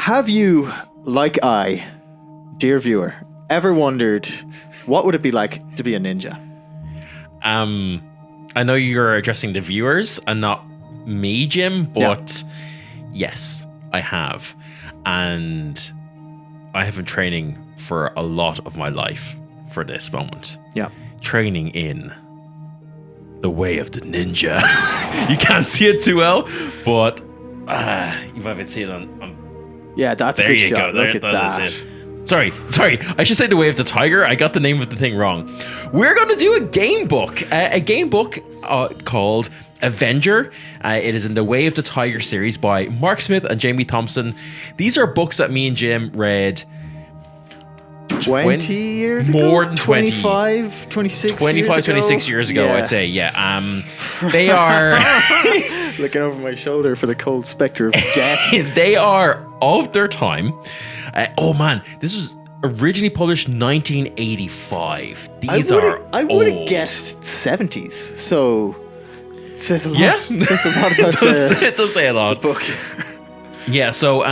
have you, like I, dear viewer, ever wondered what would it be like to be a ninja? I know you're addressing the viewers and not me, Jim, but yes, I have. And I have been training for a lot of my life for this moment. Yeah. Training in the way of the ninja. You can't see it too well, but you might see it on Yeah, that's a there good you shot. go. Look at that. Is it. Sorry. I should say the way of the tiger. I got the name of the thing wrong. We're going to do a game book. A game book called Avenger. It is in the Way of the Tiger series by Mark Smith and Jamie Thompson. These are books that me and Jim read 20 years ago? More than 20. 25, 26 26 years ago, I'd say. Yeah. They are... Looking over my shoulder for the cold specter of death. They are of their time. Oh man, this was originally published 1985. These I would have old. guessed 70s. So it says a lot. Yeah. It says a lot about It does say a lot. the book. Yeah, so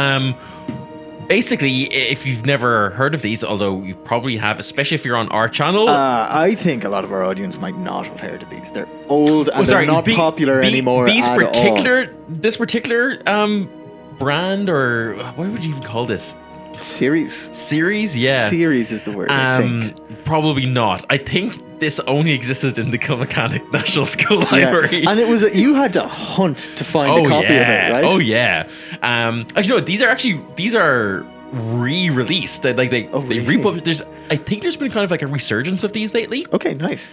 basically, if you've never heard of these, although you probably have, especially if you're on our channel. I think a lot of our audience might not have heard of these. They're old and they're not popular anymore. This particular brand, or what would you even call this? Series, yeah. Series is the word, I think. Probably not. I think this only existed in the Kilmechanic National School Library. And it was you had to hunt to find a copy of it, right? Oh yeah. Actually, no. These are re-released. They really? republished. I think there's been kind of like a resurgence of these lately. Okay, nice.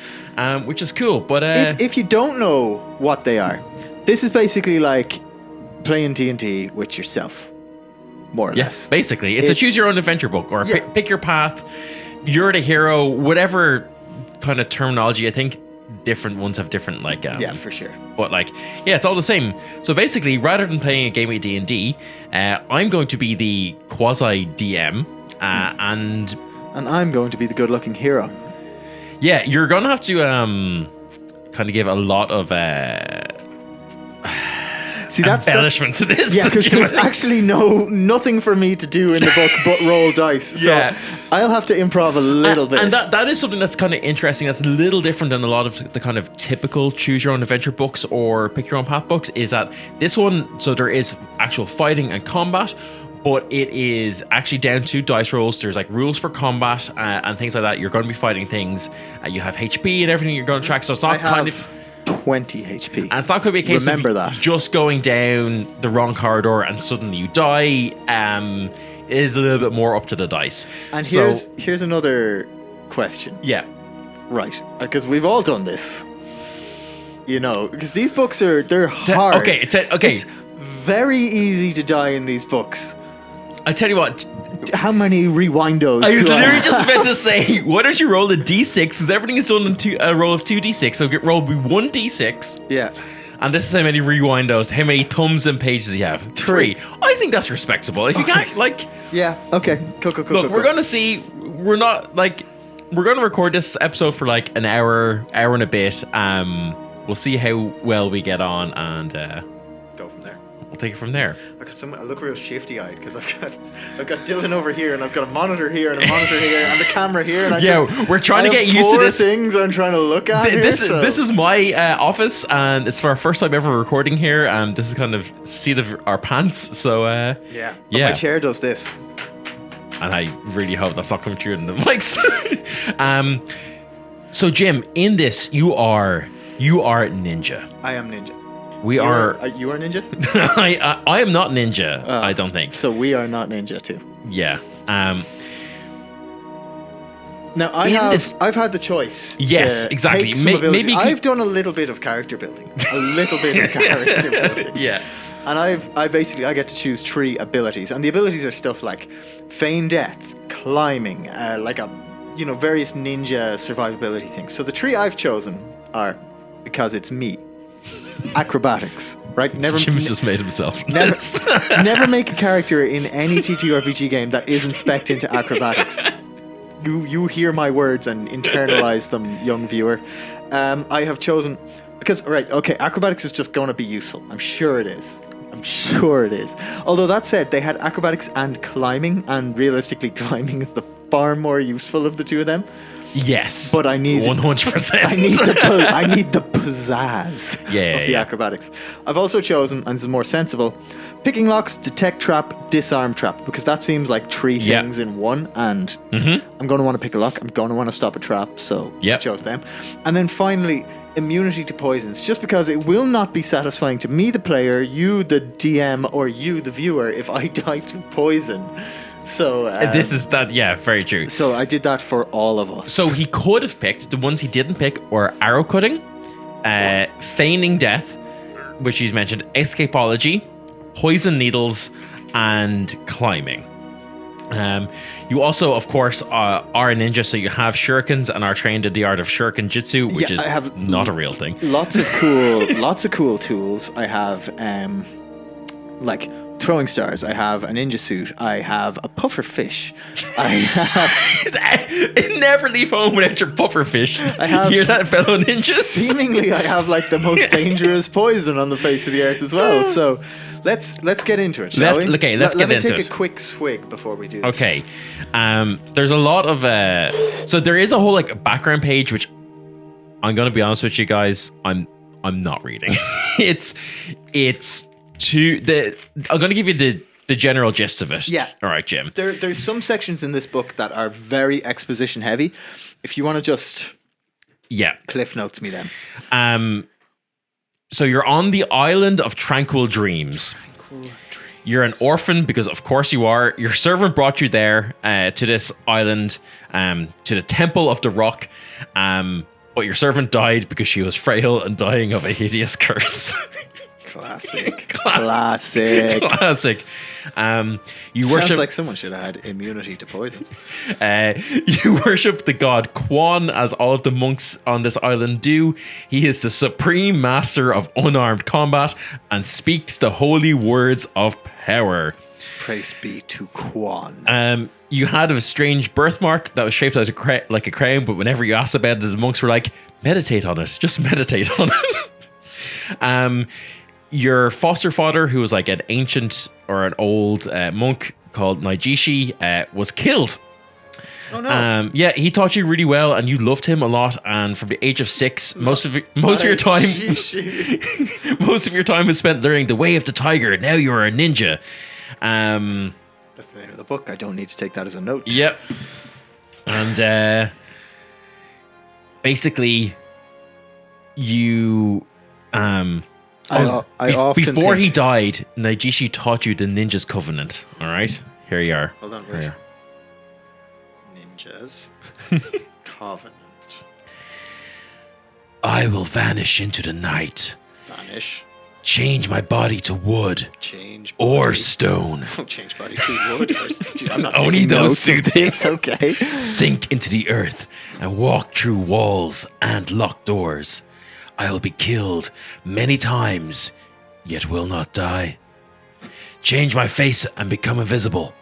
Which is cool. But if you don't know what they are, this is basically like playing D&D with yourself, more or less. Basically, it's a choose your own adventure book, or pick your path. You're the hero. Whatever kind of terminology. I think different ones have different for sure. But it's all the same. So basically, rather than playing a game of D&D, I'm going to be the quasi DM, and I'm going to be the good-looking hero. Yeah, you're gonna have to kind of give a lot of embellishment to this. Yeah, because there's actually nothing for me to do in the book but roll dice. So I'll have to improv a little bit. And that is something that's kind of interesting. That's a little different than a lot of the kind of typical choose your own adventure books or pick your own path books, is that this one, so there is actual fighting and combat, but it is actually down to dice rolls. There's like rules for combat and things like that. You're going to be fighting things. You have HP and everything you're going to track. So it's not kind of 20 HP. And it's not going to be a case of just going down the wrong corridor and suddenly you die. It is a little bit more up to the dice. And here's another question. Yeah. Right. Because we've all done this. You know, because these books they're hard. Okay. It's very easy to die in these books. I tell you what. How many rewindos? I was literally just about to say, why don't you roll a d6? Because everything is done in a roll of 2d6. So roll one d6. Yeah. And this is how many rewindos, how many thumbs and pages you have. 3. I think that's respectable. If you can't, Yeah, okay. Cool. Look, we're going to see, we're going to record this episode for an hour and a bit. We'll see how well we get on and go from there. We'll take it from there. I look real shifty-eyed because I've got Dylan over here and I've got a monitor here and a monitor here and the camera here and we're trying to get used to this. Things I'm trying to look at. This is my office and it's for our first time ever recording here. This is kind of seat of our pants. So yeah. My chair does this. And I really hope that's not coming through in the mics. So Jim, in this you are ninja. I am ninja. You are ninja? I am not ninja, I don't think. So we are not ninja too. Yeah. Now I've had the choice. Yes, exactly. Maybe I've done a little bit of character building. Yeah. And I get to choose 3 abilities, and the abilities are stuff like feign death, climbing, various ninja survivability things. So the 3 I've chosen are, because it's me, acrobatics, right? Jim's just made himself. Never make a character in any TTRPG game that isn't spec'd into acrobatics. You hear my words and internalize them, young viewer. I have chosen because acrobatics is just going to be useful. I'm sure it is. I'm sure it is. Although that said, they had acrobatics and climbing, and realistically, climbing is the far more useful of the two of them. Yes, But I need 100%. I need the pizzazz of the acrobatics. I've also chosen, and this is more sensible, picking locks, detect trap, disarm trap, because that seems like three things in one. And I'm going to want to pick a lock. I'm going to want to stop a trap. So I chose them. And then finally, immunity to poisons, just because it will not be satisfying to me, the player, you, the DM, or you, the viewer, if I die to poison. So this is that, very true. So I did that for all of us. So he could have picked, the ones he didn't pick were arrow cutting, feigning death, which he's mentioned, escapology, poison needles, and climbing. You also, of course, are a ninja, so you have shurikens and are trained in the art of shuriken jutsu, which is not a real thing. Lots of cool tools. I have like throwing stars. I have a ninja suit. I have a puffer fish. I have never leave home without your puffer fish. I have, hear that, fellow ninjas? Seemingly, I have like the most dangerous poison on the face of the earth as well. So let's get into it, shall we? Okay, let's get into it. Let me take a quick swig before we do this. Okay. There's a lot of so there is a whole like background page, which I'm gonna be honest with you guys, I'm not reading. it's I'm gonna give you the general gist of it. Yeah. All right, Jim. There's some sections in this book that are very exposition heavy. If you want to just cliff notes me then. So you're on the island of Tranquil Dreams. You're an orphan because of course you are. Your servant brought you there to this island, to the Temple of the Rock. But your servant died because she was frail and dying of a hideous curse. Classic. You Sounds worship like someone should have had immunity to poisons. You worship the god Quan, as all of the monks on this island do. He is the supreme master of unarmed combat and speaks the holy words of power. Praised be to Quan. You had a strange birthmark that was shaped like a crown, but whenever you asked about it, the monks were like, meditate on it. Just meditate on it. Your foster father, who was like an ancient or an old monk called Naijishi, was killed. Oh no! He taught you really well, and you loved him a lot. And from the age of 6, most of your time is spent learning the way of the tiger. Now you are a ninja. That's the name of the book. I don't need to take that as a note. Yep. And basically, you before he died, Naijishi taught you the Ninja's Covenant. All right, here you are. Hold on, wait. Ninja's Covenant. I will vanish into the night. Vanish. Change my body to wood. Change body. Or stone. Change body to wood or stone. I'm not only those two things. Okay. Sink into the earth and walk through walls and locked doors. I will be killed many times, yet will not die. Change my face and become invisible,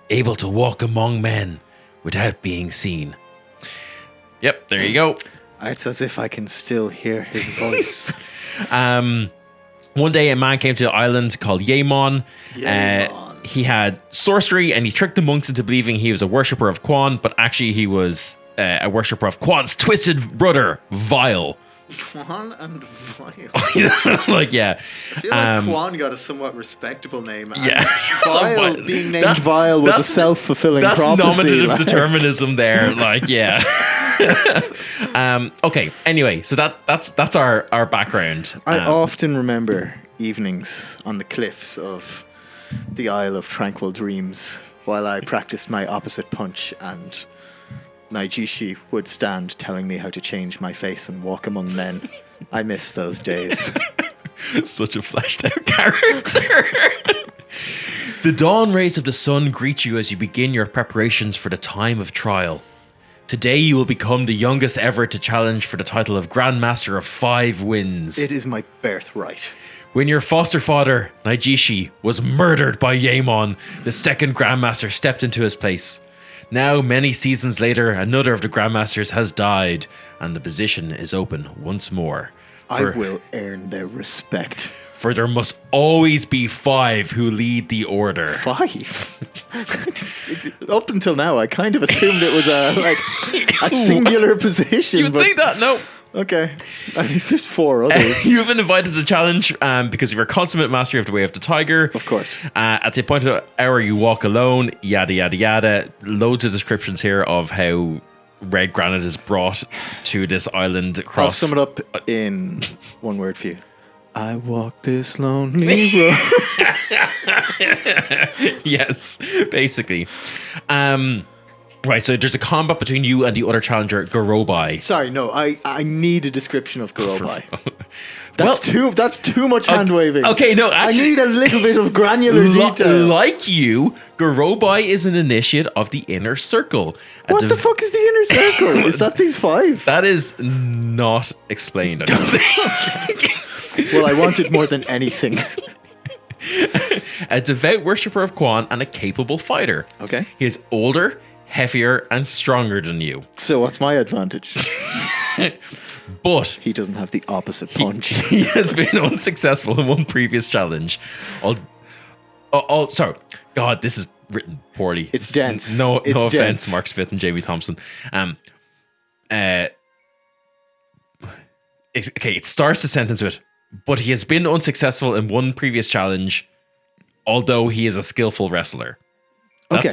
able to walk among men without being seen. Yep, there you go. It's as if I can still hear his voice. One day a man came to the island called Yaemon. He had sorcery and he tricked the monks into believing he was a worshipper of Quan, but actually he was a worshipper of Quan's twisted brother, Vile. Quan and Vile. I feel like Quan got a somewhat respectable name. Vile, being named Vile was a self-fulfilling prophecy. That's nominative determinism there. Okay, anyway, so that's our background. I often remember evenings on the cliffs of the Isle of Tranquil Dreams while I practiced my opposite punch, and Naijishi would stand telling me how to change my face and walk among men. I miss those days. Such a fleshed out character. The dawn rays of the sun greet you as you begin your preparations for the time of trial. Today you will become the youngest ever to challenge for the title of Grandmaster of 5 Winds. It is my birthright. When your foster father, Naijishi, was murdered by Yaemon, the second Grandmaster stepped into his place. Now, many seasons later, another of the Grandmasters has died, and the position is open once more. I will earn their respect. for there must always be 5 who lead the order. 5? Up until now, I kind of assumed it was a singular position. You would think that, no. Okay. At least there's 4 others. You've been invited to the challenge because of your consummate mastery of the way of the tiger. Of course. At the appointed hour, you walk alone, yada, yada, yada. Loads of descriptions here of how red granite is brought to this island across. I'll sum it up in one word for you. I walk this lonely road. Yes, basically. Right, so there's a combat between you and the other challenger, Garobai. Sorry, no, I need a description of Garobai. That's too much hand waving. Okay, no, actually, I need a little bit of granular detail. Like you, Garobai is an initiate of the Inner Circle. What the fuck is the Inner Circle? Is that these 5? That is not explained, I don't think. Well, I want it more than anything. A devout worshipper of Quan and a capable fighter. Okay. He is older, heavier, and stronger than you. So what's my advantage? But he doesn't have the opposite punch. He has been unsuccessful in one previous challenge. Sorry. God, this is written poorly. It's dense. No offense, dense. Mark Smith and Jamie Thompson. It starts the sentence with, but he has been unsuccessful in one previous challenge, although he is a skillful wrestler. Okay.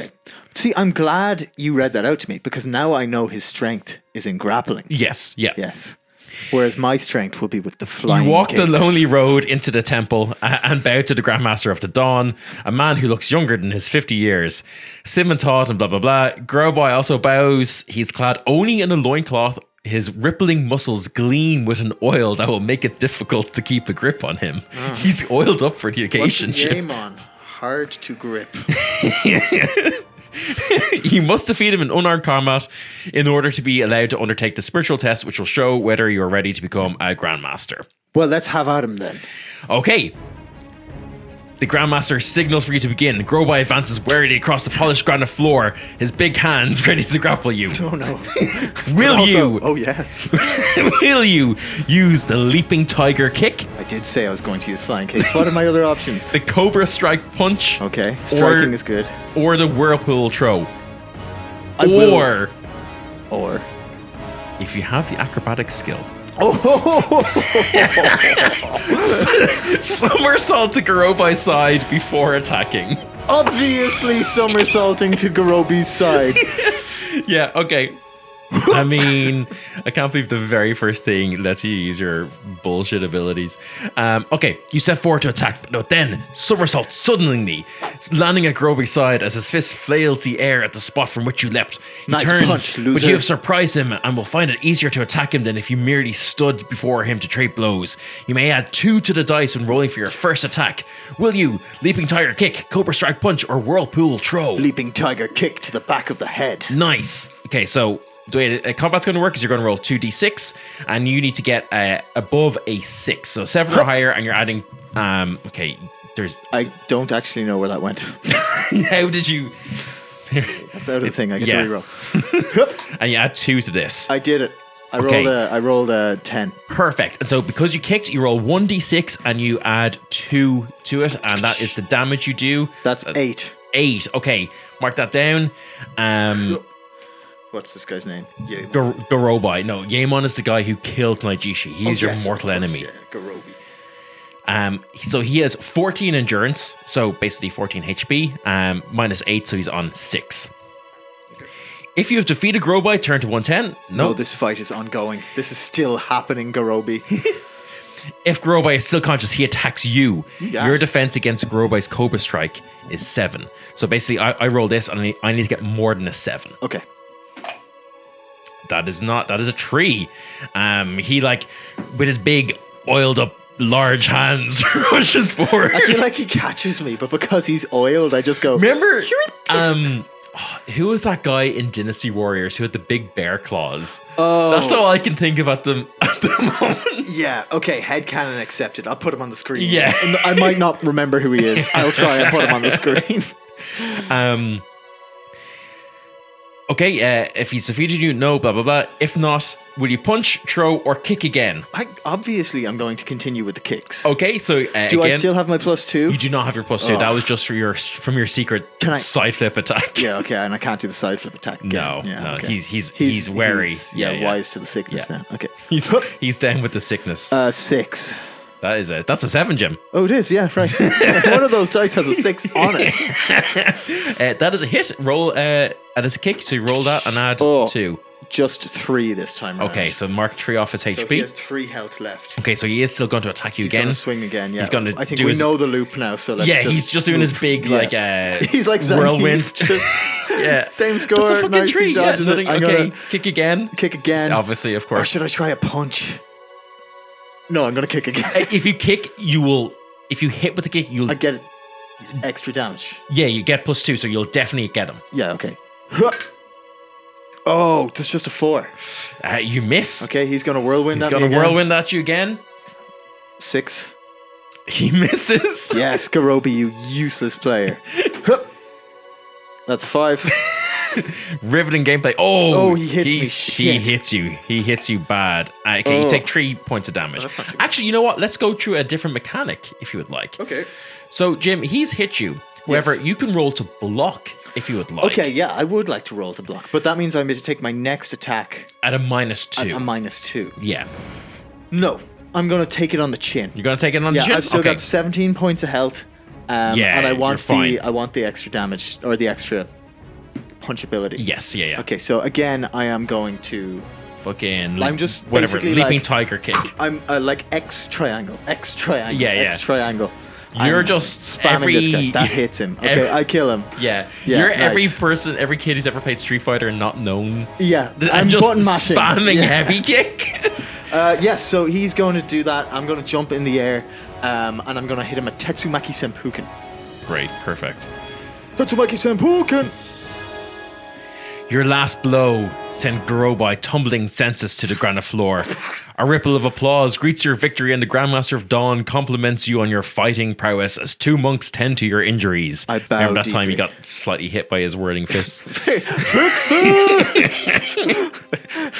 See, I'm glad you read that out to me because now I know his strength is in grappling. Yes. Yeah. Yes. Whereas my strength will be with the flying You walk kicks. the lonely road into the temple and bow to the Grandmaster of the Dawn, a man who looks younger than his 50 years. Simon taught and blah, blah, blah. Garobai also bows. He's clad only in a loincloth. His rippling muscles gleam with an oil that will make it difficult to keep a grip on him. He's oiled up for the occasion. What's the name on? Hard to grip. You must defeat him in unarmed combat in order to be allowed to undertake the spiritual test, which will show whether you are ready to become a Grandmaster. Well, let's have at him then. Okay. The Grandmaster signals for you to begin. Garobai advances warily across the polished granite floor, his big hands ready to grapple you. Oh no. Will you? Oh yes. Will you use the leaping tiger kick? I did say I was going to use flying kicks. What are my other options? The cobra strike punch? Okay, striking is good. Or the whirlpool throw? Or if you have the acrobatic skill. Somersault to Garobai's side before attacking. Obviously somersaulting to Garobi's side. Yeah, okay. I mean, I can't believe the very first thing lets you use your bullshit abilities. Okay, you step forward to attack, but then somersault suddenly, landing at Garobi's side as his fist flails the air at the spot from which you leapt. He nice turns, punch, loser. but you have surprised him and will find it easier to attack him than if you merely stood before him to trade blows. You may add 2 to the dice when rolling for your first attack. Will you? Leaping tiger kick, cobra strike punch, or whirlpool throw? Leaping tiger kick to the back of the head. Nice. Okay, so the way combat's going to work is you're going to roll 2d6 and you need to get above a 6. So 7 or higher, and you're adding... okay, there's... I don't actually know where that went. How did you... That's out of the thing. I get to reroll. And you add 2 to this. I did it. I rolled a 10. Perfect. And so because you kicked, you roll 1d6 and you add 2 to it, and that is the damage you do. That's 8. 8. Okay, mark that down. What's this guy's name? Garobai. No, Yaemon is the guy who killed Naijishi. He is your mortal enemy. Yeah, Garobi. So he has 14 endurance, so basically 14 HP, minus 8, so he's on 6. Okay. If you have defeated Garobai, turn to 110. No, this fight is ongoing. This is still happening, Garobi. If Garobai is still conscious, he attacks you. Yeah. Your defense against Garobai's Cobra Strike is 7. So basically, I roll this, and I need to get more than a 7. Okay. That is a tree. He, like, with his big, oiled up, large hands, rushes forward. I feel like he catches me, but because he's oiled, I just go... Remember, who was that guy in Dynasty Warriors who had the big bear claws? Oh. That's all I can think of at the moment. Yeah, okay, headcanon accepted. I'll put him on the screen. Yeah. I might not remember who he is. I'll try and put him on the screen. Okay, if he's defeated you, no, blah, blah, blah. If not, will you punch, throw, or kick again? Obviously, I'm going to continue with the kicks. Okay, so Do I again, still have my +2? you do not have your +2. That was just from your secret side flip attack. Yeah, okay, and I can't do the side flip attack again. No, yeah, no, okay. he's wary. Wise to the sickness now. Okay. He's down with the sickness. 6. That's a 7, Jim. Oh, it is, yeah, right. One of those dice has a 6 on it. That is a hit. Roll, and it's a kick, so you roll that and add 2. Just 3 this time around. Okay, so mark 3 off his HP. So he has 3 health left. Okay, so he is still going to attack you again. He's going to swing again, yeah. He's going to I think we know the loop now, so let's he's just doing his big, he's like whirlwind. Yeah. Same score. That's a fucking tree. Dodges it. Okay, kick again. Kick again. Obviously, of course. Or should I try a punch? No, I'm going to kick again. If you kick, you will... If you hit with the kick, you'll... I get extra damage. Yeah, you get +2, so you'll definitely get him. Yeah, okay. Oh, that's just a 4. You miss. Okay, he's going to whirlwind at me again. He's going to whirlwind at you again. 6. He misses. Yes, Garobi, you useless player. That's a 5. Riveting gameplay. Oh, he hits me. He hits you. He hits you bad. Okay, you take 3 points of damage. Actually, you know what? Let's go through a different mechanic if you would like. Okay. So, Jim, he's hit you. However, you can roll to block if you would like. Okay, yeah, I would like to roll to block, but that means I'm going to take my next attack at a -2. At a -2. Yeah. No, I'm going to take it on the chin. You're going to take it on the chin? Yeah, I've still got 17 points of health. And I want the extra damage or the extra punch ability. Yes, yeah. Okay, so again, I am going to I'm just whatever leaping tiger kick. I'm like X triangle. X triangle. You're just spamming this guy. That hits him. Okay, I kill him. Yeah. You're nice. Every kid who's ever played Street Fighter and not known. Yeah, I'm just spamming heavy kick. Yes, so he's going to do that. I'm going to jump in the air, and I'm going to hit him a Tetsumaki Senpuken. Great, perfect. Tetsumaki Senpuken! Your last blow sent Garobi tumbling senseless to the granite floor. A ripple of applause greets your victory, and the Grandmaster of Dawn compliments you on your fighting prowess as 2 monks tend to your injuries. I bow Remember that deeply. time he got slightly hit by his whirling fist? Fix this! A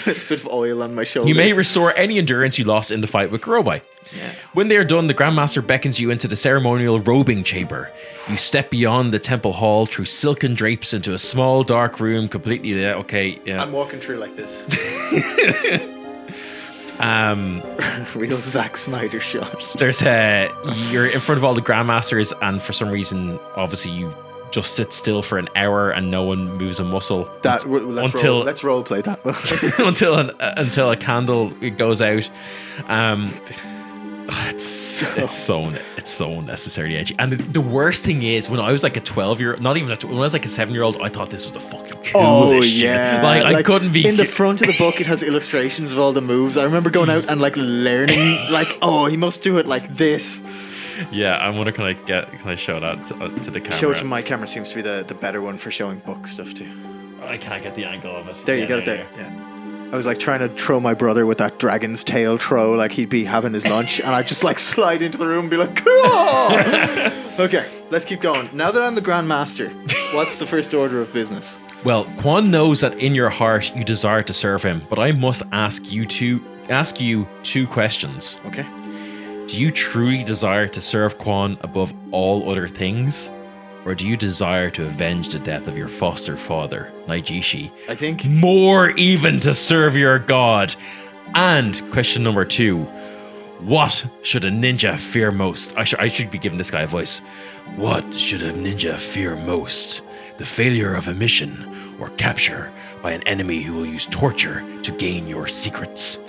bit of oil on my shoulder. You may restore any endurance you lost in the fight with Garobi. Yeah. When they are done, the Grandmaster beckons you into the ceremonial robing chamber. You step beyond the temple hall through silken drapes into a small dark room completely there. Okay, yeah. I'm walking through like this. Real Zack Snyder shot. There's you're in front of all the Grandmasters, and for some reason, obviously you just sit still for an hour and no one moves a muscle. Let's role play that until a candle goes out. It's so unnecessarily edgy. And the worst thing is, when I was like a 12-year-old, not even when I was like a 7-year-old, I thought this was the fucking coolest shit. Like I couldn't be. In the front of the book, it has illustrations of all the moves. I remember going out and like learning, like, oh, he must do it like this. Yeah, I wonder can I show that to the camera? Show it to my camera. Seems to be the better one for showing book stuff too. I can't get the angle of it. There, you got it there. Yeah. I was like trying to throw my brother with that dragon's tail throw, like he'd be having his lunch, and I'd just like slide into the room and be like, cool! Okay, let's keep going. Now that I'm the Grand Master, what's the first order of business? Well, Quan knows that in your heart you desire to serve him, but I must ask you 2 questions. Okay. Do you truly desire to serve Quan above all other things? Or do you desire to avenge the death of your foster father, Naijishi? I think more even to serve your god. And question number 2, what should a ninja fear most? I should be giving this guy a voice. What should a ninja fear most? The failure of a mission, or capture by an enemy who will use torture to gain your secrets?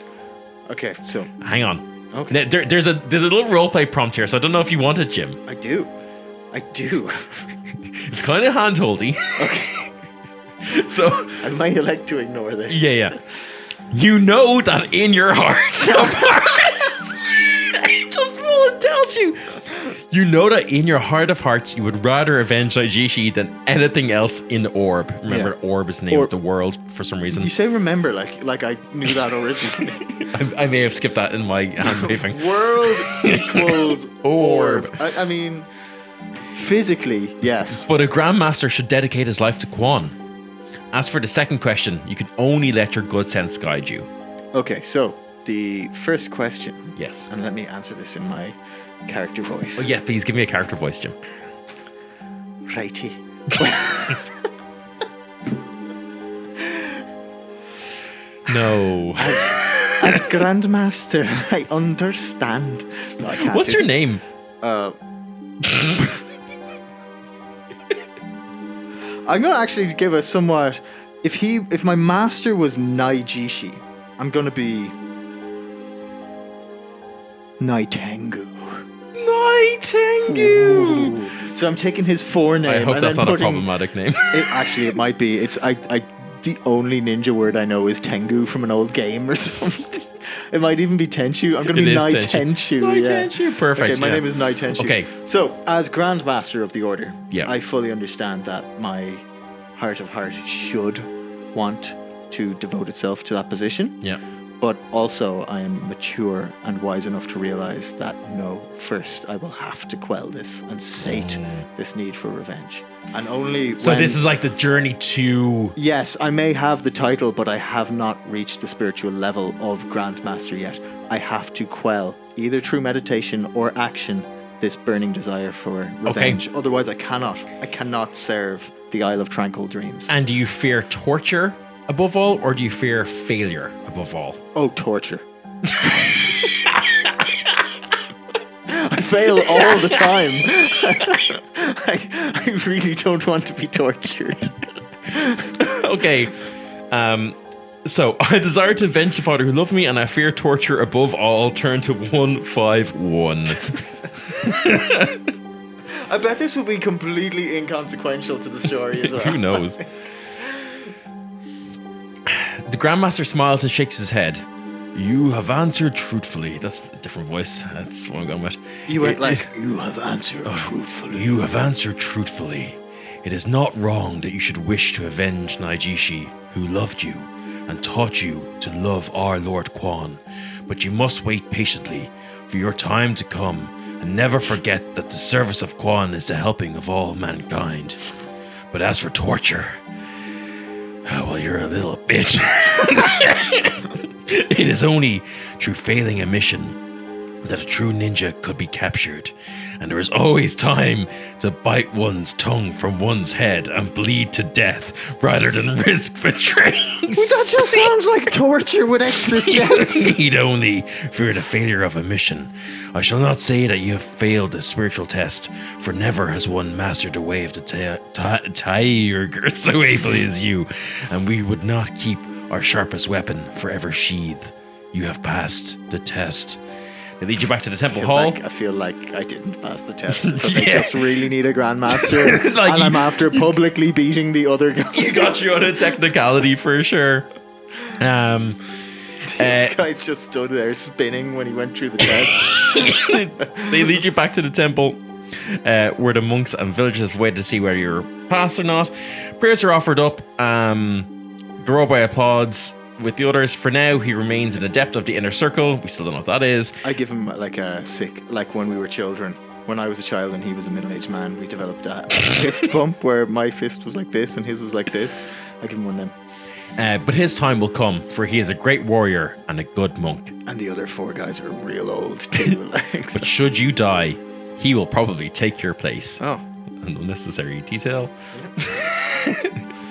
Okay, so hang on. Okay. There's a little roleplay prompt here, so I don't know if you want it, Jim. I do. It's kind of hand-holdy. Okay. So I might elect to ignore this. Yeah. You know that in your heart of hearts, it just full tells you. You know that in your heart of hearts, you would rather avenge Naijishi than anything else in the orb. Remember, Orb is the name of the world for some reason. You say remember, like I knew that originally. I may have skipped that in my hand waving. World equals orb. I mean, physically, yes. But a Grandmaster should dedicate his life to Quan. As for the second question, you can only let your good sense guide you. Okay, so the first question, Yes. and let me answer this in my character voice. Oh yeah, please give me a character voice, Jim. Righty. No. As Grandmaster, I understand. No, I can't What's do your this. name? I'm gonna actually give a somewhat. If my master was Naijishi, I'm gonna be Naitengu. Naitengu. Ooh. So I'm taking his forename I hope and that's then not a putting. problematic name. It might be. It's the only ninja word I know is Tengu from an old game or something. It might even be Tenchu. I'm going to It be is Naitenchu. Naitenchu, perfect. Okay, my yeah. name is Naitenchu. Okay. So, as Grandmaster of the Order, Yeah. I fully understand that my heart of heart should want to devote itself to that position. Yeah. But also, I am mature and wise enough to realize that no, first I will have to quell this and sate this need for revenge. And only So this is like the journey to... Yes, I may have the title, but I have not reached the spiritual level of Grandmaster yet. I have to quell, either through meditation or action, this burning desire for revenge. Otherwise, I cannot serve the Isle of Tranquil Dreams. And do you fear torture above all, or do you fear failure above all? Oh, torture. I fail all the time. I really don't want to be tortured. Okay. So, I desire to avenge the father who loved me, and I fear torture above all. Turn to 151. I bet this will be completely inconsequential to the story as well. Who knows? The Grandmaster smiles and shakes his head. You have answered truthfully. That's a different voice. That's what I'm going with. You went like, you have answered truthfully. You have answered truthfully. It is not wrong that you should wish to avenge Naijishi, who loved you and taught you to love our Lord Quan. But you must wait patiently for your time to come, and never forget that the service of Quan is the helping of all mankind. But as for torture, well, you're a little bitch. It is only through failing a mission that a true ninja could be captured, and there is always time to bite one's tongue from one's head and bleed to death rather than risk betraying. That just sounds like torture with extra steps. You need only fear the failure of a mission. I shall not say that you have failed the spiritual test, for never has one mastered the way of the tiger so ably as you, and we would not keep our sharpest weapon forever sheathed. You have passed the test. They lead you back to the temple hall. I feel like I didn't pass the test, but they just really need a grandmaster, Like and I'm after publicly beating the other guy. You got you on a technicality for sure. The guy's just stood there spinning when he went through the test. They lead you back to the temple, where the monks and villagers have waited to see whether you're passed or not. Prayers are offered up. Garobai applauds with the others. For now, he remains an adept of the inner circle. We still don't know what that is. I give him like when we were children. When I was a child and he was a middle-aged man, we developed a fist bump where my fist was like this and his was like this. I give him one of them. But his time will come, for he is a great warrior and a good monk. And the other four guys are real old too. But should you die, he will probably take your place. Oh. An unnecessary detail.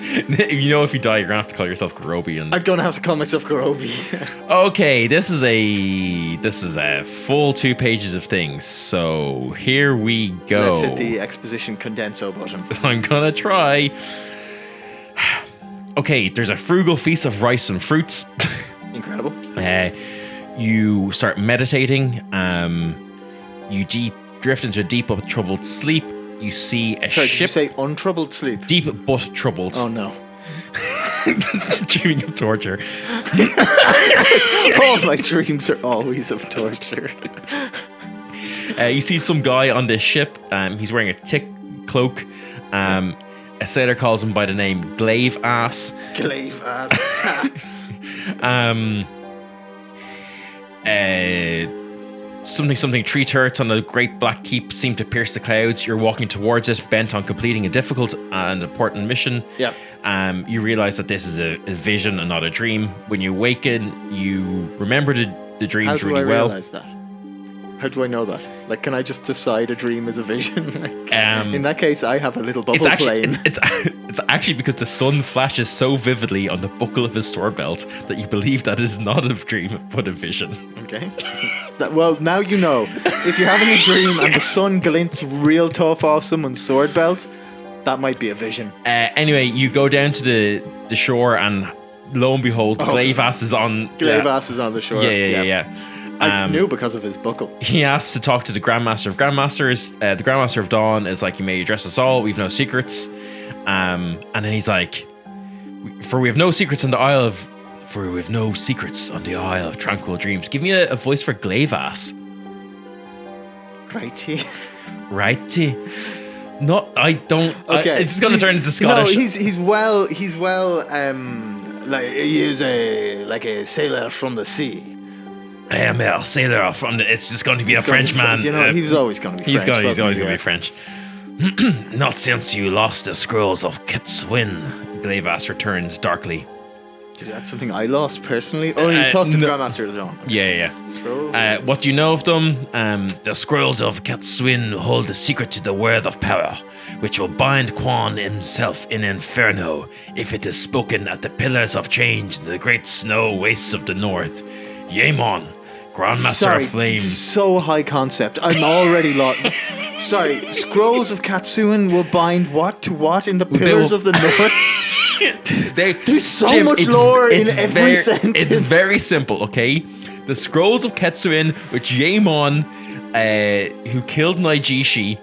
You know, if you die, you're gonna have to call yourself Garobi. And I'm gonna have to call myself Garobi. okay, this is a full 2 pages of things. So here we go. Let's hit the exposition condenso button. I'm gonna try. Okay, there's a frugal feast of rice and fruits. Incredible. You start meditating. You drift into a deep but troubled sleep. You see a Sorry, ship. did you say untroubled sleep? Deep but troubled. Oh no. Dreaming of torture. All my dreams are always of torture. You see some guy on this ship. He's wearing a thick cloak. A sailor calls him by the name Glaive Ass. Glaive ass. something tree turrets on the Great Black Keep seem to pierce the clouds. You're walking towards it, bent on completing a difficult and important mission. Yeah. You realize that this is a vision and not a dream. When you awaken, you remember the dreams How do really I well. realize that? How do I know that? Like, can I just decide a dream is a vision? In that case, I have a little bubble plane. It's actually because the sun flashes so vividly on the buckle of his sword belt that you believe that is not a dream but a vision. Okay. Well, now you know. If you're having a dream and the sun glints real tough off someone's sword belt, that might be a vision. Anyway, you go down to the shore and lo and behold, Gleivas is on. Gleivas is on the shore. Yeah. I knew because of his buckle. He asks to talk to the Grandmaster of Grandmasters. The Grandmaster of Dawn is like, you may address us all. We've no secrets. And then he's like, for we have no secrets on the Isle of Tranquil Dreams. Give me a voice for Gleivas. Righty. No, I don't. Okay. It's going to turn into Scottish. No, he's well. Like he is a sailor from the sea. I am a sailor from the. It's just going to be a Frenchman. You know, he's always going to be French. He's always going to be French. Not since you lost the scrolls of Ketswin, Gleivas returns darkly. That's something I lost personally. Oh, he's talking to the Grandmaster of the Dawn. Yeah. Scrolls? What do you know of them? The scrolls of Ketswin hold the secret to the word of power, which will bind Quan himself in Inferno if it is spoken at the Pillars of Change in the great snow wastes of the north. Yaemon, Grandmaster of Flame. So high concept. I'm already lost. Sorry, scrolls of Katsuin will bind what to what in the Pillars of the North? There's so much lore in every sentence. It's very simple, okay? The scrolls of Ketsuin, which Yaemon, who killed Naijishi,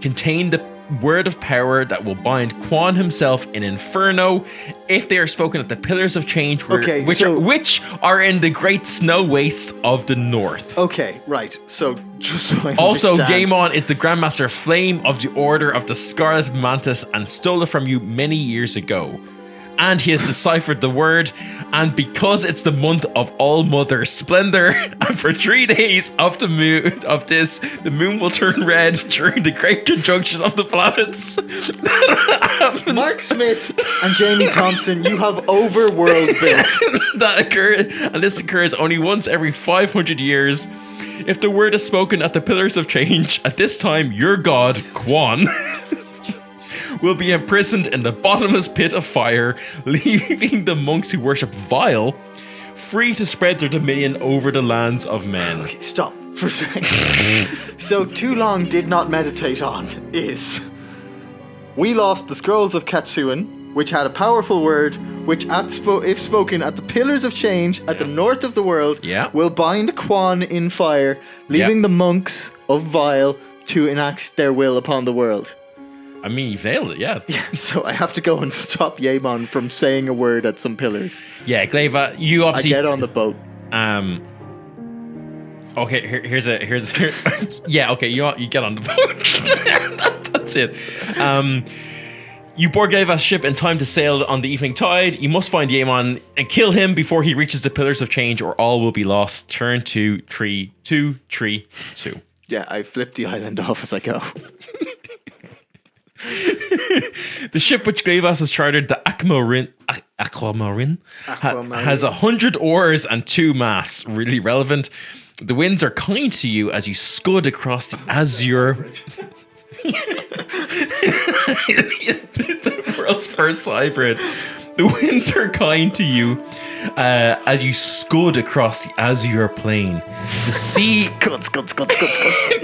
contain the word of power that will bind Quan himself in Inferno if they are spoken at the Pillars of Change, which are in the great snow wastes of the north. Okay, right. So just so I also, understand. Gaemon is the Grandmaster Flame of the Order of the Scarlet Mantis and stole it from you many years ago. And he has deciphered the word, and because it's the month of All Mother Splendor, and for 3 days of the moon will turn red during the great conjunction of the planets. Mark Smith and Jamie Thompson, you have overworld built. This occurs only once every 500 years. If the word is spoken at the Pillars of Change, at this time your god, Quan, will be imprisoned in the bottomless pit of fire, leaving the monks who worship Vile free to spread their dominion over the lands of men. Okay, stop for a second. So, too long did not meditate on is we lost the scrolls of Katsuin, which had a powerful word, which if spoken at the Pillars of Change at the north of the world, will bind Quan in fire, leaving the monks of Vile to enact their will upon the world. I mean, you nailed it, yeah. So I have to go and stop Yaemon from saying a word at some pillars. Yeah, Glaiva, you obviously... I get on the boat. Okay, here's yeah, okay, you get on the boat. That's it. You board Glaiva's ship in time to sail on the evening tide. You must find Yaemon and kill him before he reaches the Pillars of Change, or all will be lost. Turn to 3, 2, 3, 2. Yeah, I flip the island off as I go. The ship which Gleivas has chartered, the Aquamarine, has 100 oars and 2 masts. Really relevant. The winds are kind to you as you scud across the azure. The world's first hybrid. The winds are kind to you as you scud across the azure plain. The sea...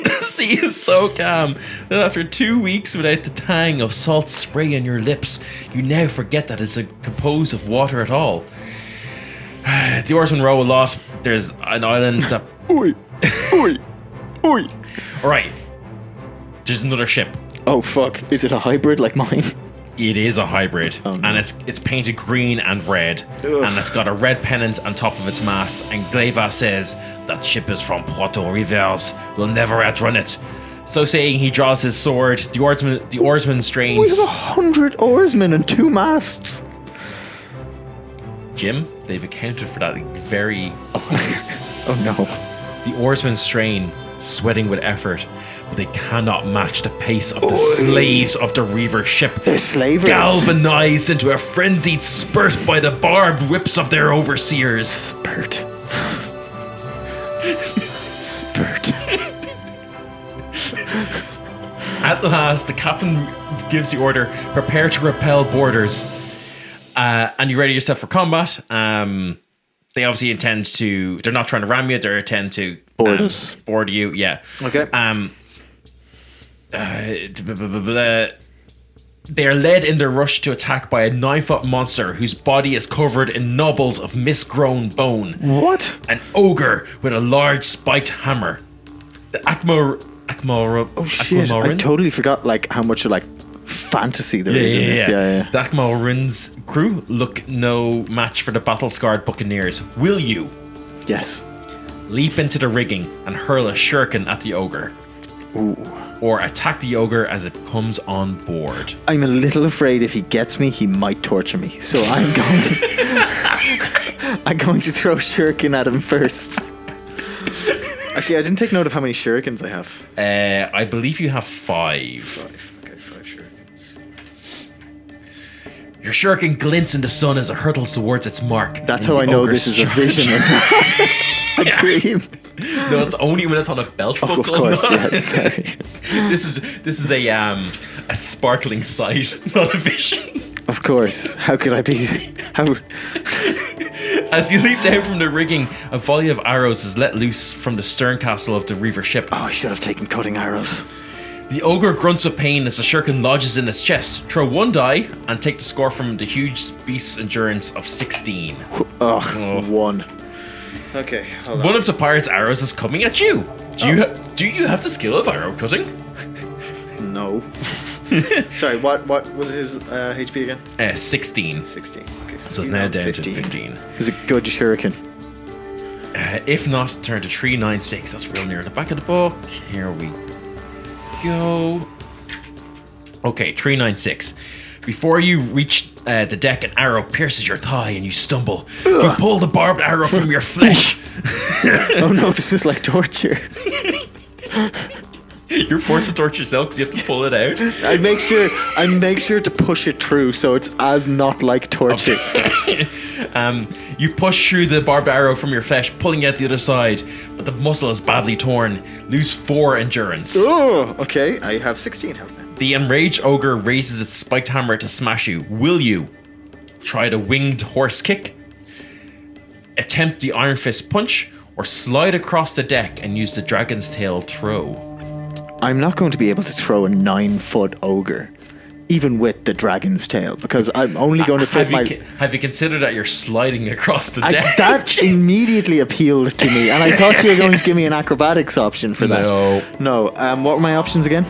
The sea is so calm that after 2 weeks without the tang of salt spray on your lips, you now forget that it's composed of water at all. The oarsmen row a lot. There's an island that... Oi! Alright. There's another ship. Oh fuck, is it a hybrid like mine? It is a hybrid, no. And it's painted green and red. Ugh. And it's got a red pennant on top of its mast. And Glaiva says, that ship is from Puerto Rivers. We'll never outrun it. So saying, he draws his sword. The oarsman strains. We have 100 oarsmen and 2 masts. Jim, they've accounted for that very... Oh no. The oarsmen strain, sweating with effort, but they cannot match the pace of the slaves of the Reaver ship. They're slavers. Galvanized into a frenzied spurt by the barbed whips of their overseers. Spurt. Spurt. At last, the captain gives the order, prepare to repel boarders. And you ready yourself for combat. They obviously intend to, they're not trying to ram you, they intend to Board us. board you, yeah. Okay. They are led in their rush to attack by a 9-foot monster whose body is covered in knobbles of misgrown bone. What? An ogre with a large spiked hammer. The Oh shit! I totally forgot like how much like fantasy there is in this. Yeah. The Akmalrin's crew look no match for the battle-scarred buccaneers. Will you Yes. leap into the rigging and hurl a shuriken at the ogre? Ooh. Or attack the ogre as it comes on board? I'm a little afraid if he gets me, he might torture me. So I'm going to throw shuriken at him first. Actually, I didn't take note of how many shurikens I have. I believe you have 5. 5. Okay, 5 shurikens. Your shuriken glints in the sun as it hurtles towards its mark. That's how I know this is a vision and not a dream. No, it's only when it's on a belt buckle. Of course, yes. Sorry. This is a sparkling sight, not a vision. Of course. How could I be? How? As you leap down from the rigging, a volley of arrows is let loose from the stern castle of the Reaver ship. Oh, I should have taken cutting arrows. The ogre grunts with pain as the shuriken lodges in its chest. Throw 1 die and take the score from the huge beast's endurance of 16. Oh. 1. Okay, hold on. One of the pirate's arrows is coming at you. Do you have the skill of arrow cutting? No. Sorry, what was his HP again? 16. 16. Okay, So he's now on down to 15. He's a good shuriken. If not, turn to 396. That's real near the back of the book. Here we go. Okay, 396. Before you reach the deck, an arrow pierces your thigh and you stumble. You pull the barbed arrow from your flesh. Oh no, this is like torture. You're forced to torture yourself because you have to pull it out. I make sure to push it through so it's as not like torture. You push through the barbed arrow from your flesh, pulling out the other side, but the muscle is badly torn. Lose 4 endurance. Oh, okay. I have 16 health now. The enraged ogre raises its spiked hammer to smash you. Will you try the winged horse kick, attempt the iron fist punch, or slide across the deck and use the dragon's tail throw? I'm not going to be able to throw a 9-foot ogre, even with the dragon's tail, because I'm only going to fit Have you considered that you're sliding across the deck? That immediately appealed to me, and I thought you were going to give me an acrobatics option for that. No. What were my options again?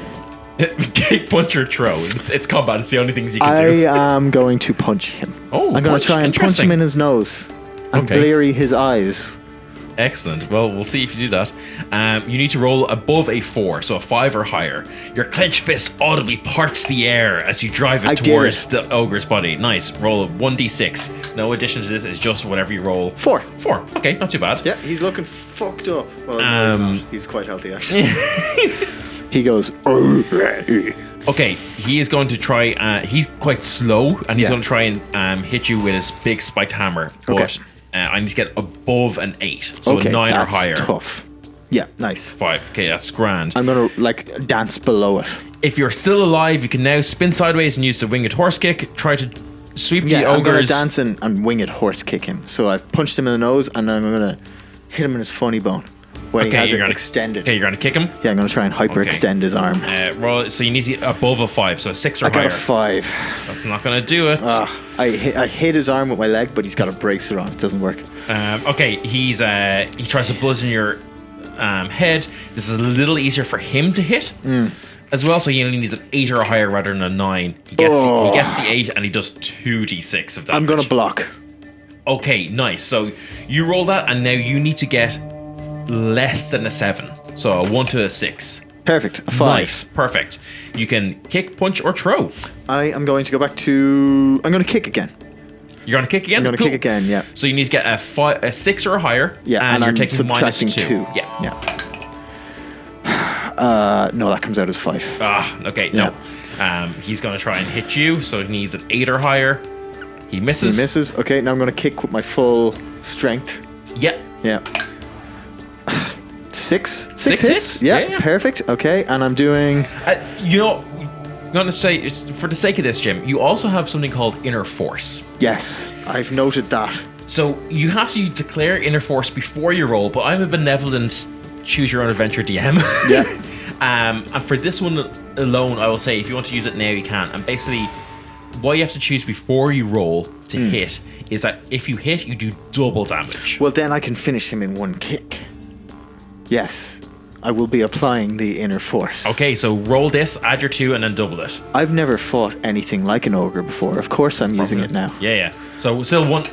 Kick, punch, or throw. It's combat. It's the only things you can I do. am going to punch him. Oh, I'm going to try and punch him in his nose and bleary his eyes. Excellent. Well, we'll see if you do that. You need to roll above a 4, so a 5 or higher. Your clenched fist audibly parts the air as you drive it towards the ogre's body. Nice. Roll a 1d6. No addition to this. It's just whatever you roll. 4. 4. Okay, not too bad. Yeah, he's looking fucked up. Well, no, he's not. He's quite healthy, actually. He goes... Okay, he is going to try... he's quite slow, and he's going to try and hit you with his big spiked hammer. But I need to get above an 8, so a 9 or higher. That's tough. Yeah, nice. 5. Okay, that's grand. I'm going to, dance below it. If you're still alive, you can now spin sideways and use the winged horse kick. Try to sweep the ogres. I'm going to dance and winged horse kick him. So I've punched him in the nose, and I'm going to hit him in his funny bone. Where he has it extended. Okay, you're going to kick him? Yeah, I'm going to try and hyperextend his arm. Roll, so you need to get above a 5, so a 6 or higher. I got a 5. That's not going to do it. I hit his arm with my leg, but he's got a bracer on. It doesn't work. Okay, he tries to bludgeon your head. This is a little easier for him to hit as well, so he only needs an 8 or higher rather than a 9. He gets the 8 and he does 2d6 of damage. I'm going to block. Okay, nice. So you roll that, and now you need to get less than a 7. So a 1 to a 6. Perfect. A 5. Nice. Perfect. You can kick, punch, or throw. I am going to go back to... I'm going to kick again. You're going to kick again? I'm going to Cool. kick again, yeah. So you need to get a 6 or higher. Yeah, and you're I'm taking subtracting -2. 2. Yeah. No, that comes out as 5. Okay, no. He's going to try and hit you, so he needs an 8 or higher. He misses. He misses. Okay, now I'm going to kick with my full strength. Yeah. Yeah. 6 Six hits? hits? Yeah, Yeah. perfect. Okay, and I'm doing... I'm going to say, for the sake of this, Jim, you also have something called Inner Force. Yes, I've noted that. So you have to declare Inner Force before you roll, but I'm a benevolent choose your own adventure DM. Yeah. And for this one alone, I will say if you want to use it now, you can. And basically, what you have to choose before you roll to hit is that if you hit, you do double damage. Well, then I can finish him in one kick. Yes, I will be applying the Inner Force. Okay, so roll this, add your 2, and then double it. I've never fought anything like an ogre before. Of course I'm using it now. Yeah. So still 1.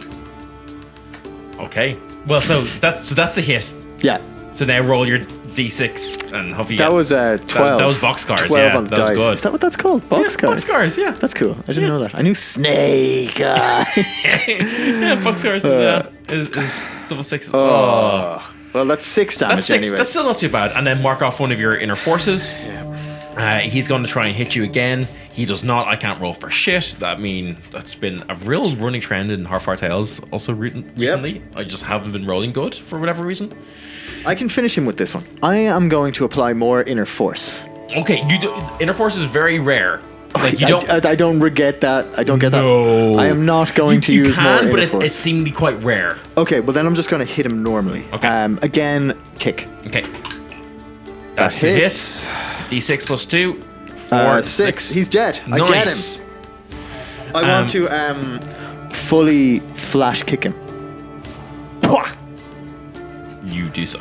Okay. Well, so that's the hit. Yeah. So now roll your d6 and hope you That get... was 12. That was boxcars, 12 yeah. on That was dice. good. Is that what that's called? Boxcars? Boxcars, yeah. That's cool. I didn't know that. I knew Snake. Yeah, boxcars is double 6. Well, that's 6 damage That's 6. anyway. That's still not too bad. And then mark off one of your Inner Forces. He's going to try and hit you again. He does not. I can't roll for shit. That's been a real running trend in Harfar Tales also recently. I just haven't been rolling good for whatever reason. I can finish him with this one. I am going to apply more Inner Force. Okay, Inner Force is very rare. Like you don't. I don't get that. I don't get No. that. I am not going to use more Inner but Force. it's seemingly quite rare. Okay, well then I'm just going to hit him normally. Okay. Again, kick. Okay. That That's a hit. hits. D6 plus 2. 4, 6. He's dead. I get Nice. him. I want to fully flash kick him. Pwah! You do so.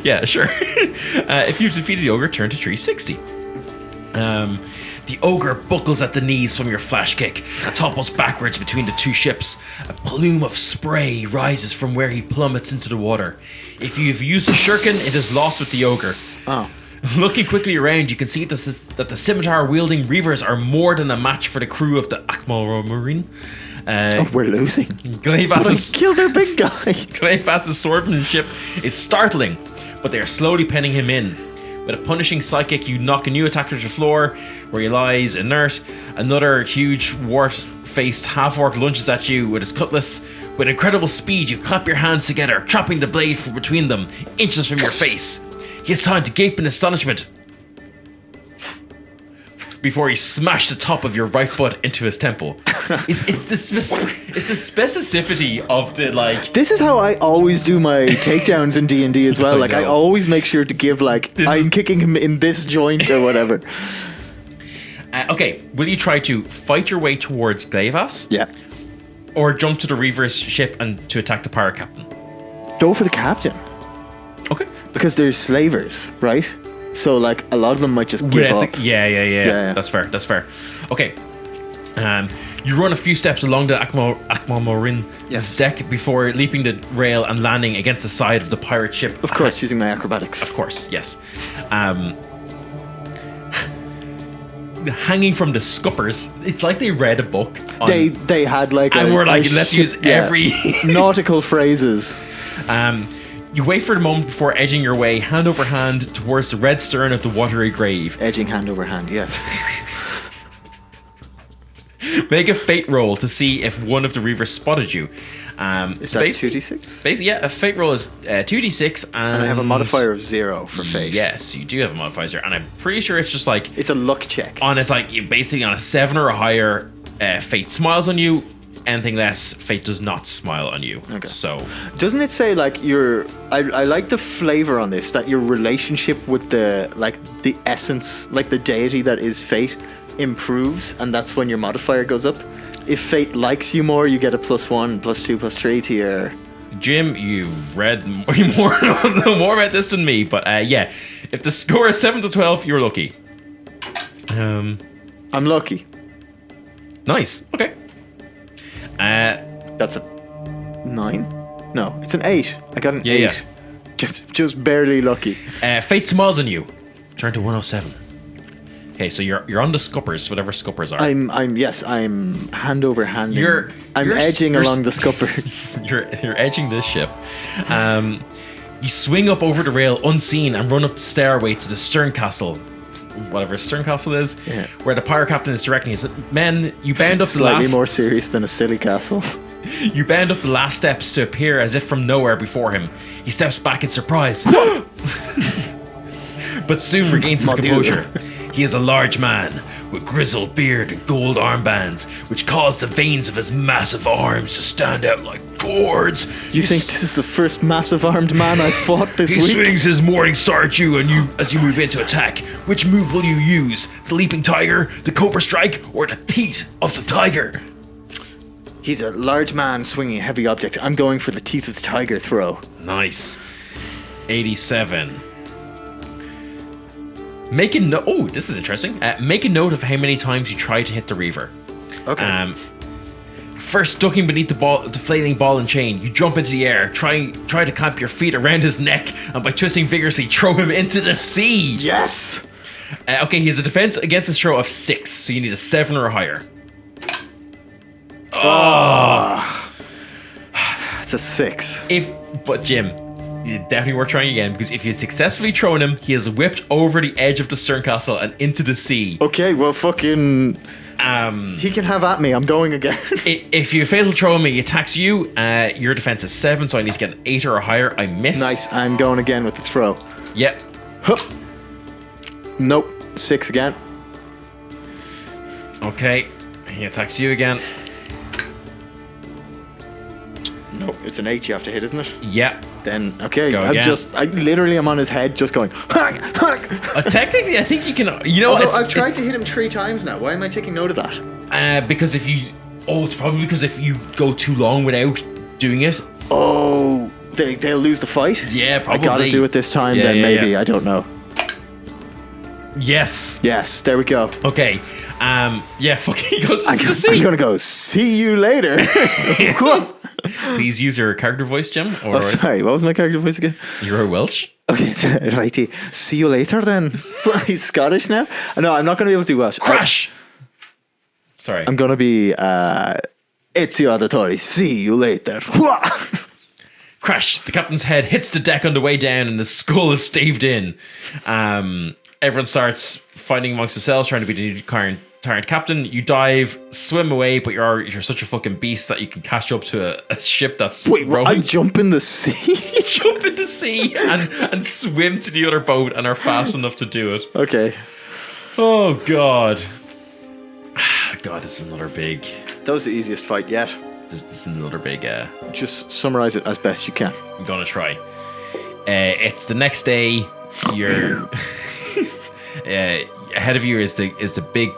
Yeah, sure. If you've defeated the ogre, turn to tree 60. The ogre buckles at the knees from your flash kick and topples backwards between the two ships. A plume of spray rises from where he plummets into the water. If you've used a shuriken, it is lost with the ogre. Oh. Looking quickly around, you can see that the scimitar-wielding reavers are more than a match for the crew of the Akmal Marine. We're losing. Gleivas's Kill their big guy. Gleivas's swordsmanship is startling, but they are slowly penning him in. With a punishing sidekick, you knock a new attacker to the floor, where he lies inert. Another huge, wart-faced half-orc lunges at you with his cutlass. With incredible speed, you clap your hands together, chopping the blade from between them, inches from your face. He has time to gape in astonishment before he smashed the top of your right foot into his temple. It's the specificity of the, like... This is how I always do my takedowns in D&D as well. Like, I always make sure to give, like, I'm kicking him in this joint or whatever. Okay, will you try to fight your way towards Gleivas? Yeah. Or jump to the Reaver's ship and to attack the pirate captain? Go for the captain. Okay. Because there's slavers, right? So, like, a lot of them might just give up. Yeah. That's fair. Okay. You run a few steps along the Akmal Marin's deck before leaping the rail and landing against the side of the pirate ship. Of course, using my acrobatics. Of course, yes. Hanging from the scuppers, it's like they read a book. They had like and we're like, let's use every nautical phrases. You wait for the moment before edging your way hand over hand towards the red stern of the watery grave. Edging hand over hand, yes. Make a fate roll to see if one of the reavers spotted you. Is that 2d6? Basically, yeah, a fate roll is 2d6 and I have a modifier of 0 for fate. Yes, you do have a modifier 0, and I'm pretty sure it's just like... It's a luck check. It's like, you basically on a 7 or a higher, fate smiles on you. Anything less, fate does not smile on you. Okay. So... Doesn't it say, like, I like the flavor on this, that your relationship with the essence, like the deity that is fate, improves, and that's when your modifier goes up. If fate likes you more, you get a +1, +2, +3 to your... Jim, you've read more about this than me, but yeah. If the score is 7 to 12, you're lucky. I'm lucky. Nice. Okay. That's a 9? No, it's an 8. I got an 8. Yeah. Just barely lucky. Fate smiles on you. Turn to 107. Okay, so you're on the scuppers, whatever scuppers are. I'm hand over hand. I'm you're- edging you're- along the scuppers. You're edging this ship. You swing up over the rail unseen and run up the stairway to the stern castle, whatever stern castle is, where the pirate captain is directing his men. You bound up the Slightly last. more serious than a silly castle. You bound up the last steps to appear as if from nowhere before him. He steps back in surprise, but soon regains his Mon Dieu. composure. He is a large man with grizzled beard and gold armbands, which cause the veins of his massive arms to stand out like cords. You think this is the first massive armed man I've fought this He week? swings his morning star at you, and as you move into attack. Which move will you use? The leaping tiger, the cobra strike, or the teeth of the tiger? He's a large man swinging a heavy object. I'm going for the teeth of the tiger throw. Nice. 87. Make a note. Oh, this is interesting. Make a note of how many times you try to hit the Reaver. Okay. First, ducking beneath the flailing ball and chain, you jump into the air, try to clamp your feet around his neck, and by twisting vigorously, throw him into the sea. Yes! Okay, he has a defense against his throw of 6, so you need a 7 or higher. Oh! It's a 6. But Jim, definitely worth trying again, because if you successfully thrown him, he is whipped over the edge of the stern castle and into the sea. Okay, well, fucking... he can have at me. I'm going again. If you fail to throw him, he attacks you. Your defense is 7, so I need to get an 8 or higher. I miss. Nice. I'm going again with the throw. Yep. Hup. Nope. 6 again. Okay. He attacks you again. Nope. It's an 8 you have to hit, isn't it? Yep. Then, okay. Go I again. literally am on his head just going, hack, hack. Technically, I think you can. You know, Although I've tried to hit him 3 times now. Why am I taking note of that? Because if you. Oh, it's probably because if you go too long without doing it. Oh, they'll lose the fight? Yeah, probably. I gotta do it this time Yeah, then, yeah, maybe. yeah. I don't know. Yes. Yes, there we go. Okay. Yeah, fucking he goes into the sea. I'm gonna go, see you later. Please use your character voice, Jim. Or Oh, sorry, what was my character voice again? You're a Welsh. Okay, righty. See you later then. He's Scottish now? No, I'm not gonna be able to do Welsh. Crash. Sorry. I'm gonna be, Ezio Auditore, see you later. Crash. The captain's head hits the deck on the way down and the skull is staved in. Everyone starts fighting amongst themselves, trying to be the new tyrant captain. You dive, swim away, but you're such a fucking beast that you can catch up to a ship that's rowing. I jump in the sea? Jump in the sea and swim to the other boat and are fast enough to do it. Okay. Oh, God. God, this is another big... That was the easiest fight yet. This is another big... Just summarize it as best you can. I'm gonna try. It's the next day. You're... ahead of you is the big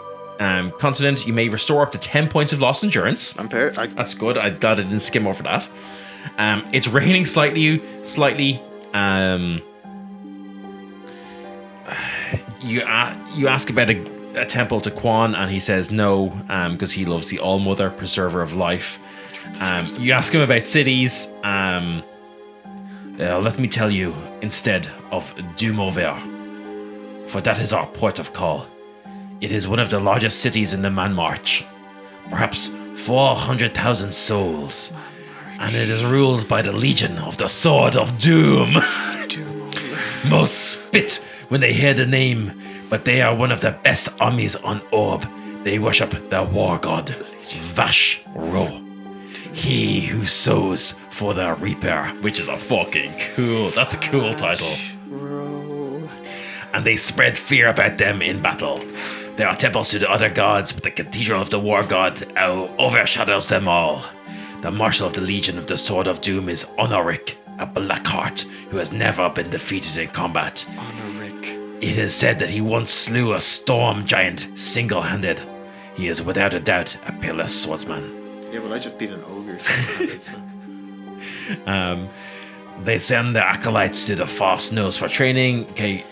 continent. You may restore up to 10 points of lost endurance. That's good. I'm glad I didn't skim over that. It's raining slightly. You ask about a temple to Quan, and he says no, because he loves the All-Mother, preserver of life. You ask him about cities. Let me tell you instead of Dumover, for that is our port of call. It is one of the largest cities in the Man March, perhaps 400,000 souls, and it is ruled by the Legion of the Sword of Doom. Most spit when they hear the name, but they are one of the best armies on Orb. They worship the war god, Vash Ro. He who sows for the Reaper, which is a fucking cool, that's a cool title. And they spread fear about them in battle. There are temples to the other gods, but the cathedral of the war god overshadows them all. The marshal of the Legion of the Sword of Doom is Honoric, a Blackheart who has never been defeated in combat. Honoric. It is said that he once slew a storm giant single-handed. He is without a doubt a peerless swordsman. Yeah, well, I just beat an ogre. They send the acolytes to the far snows for training. Okay.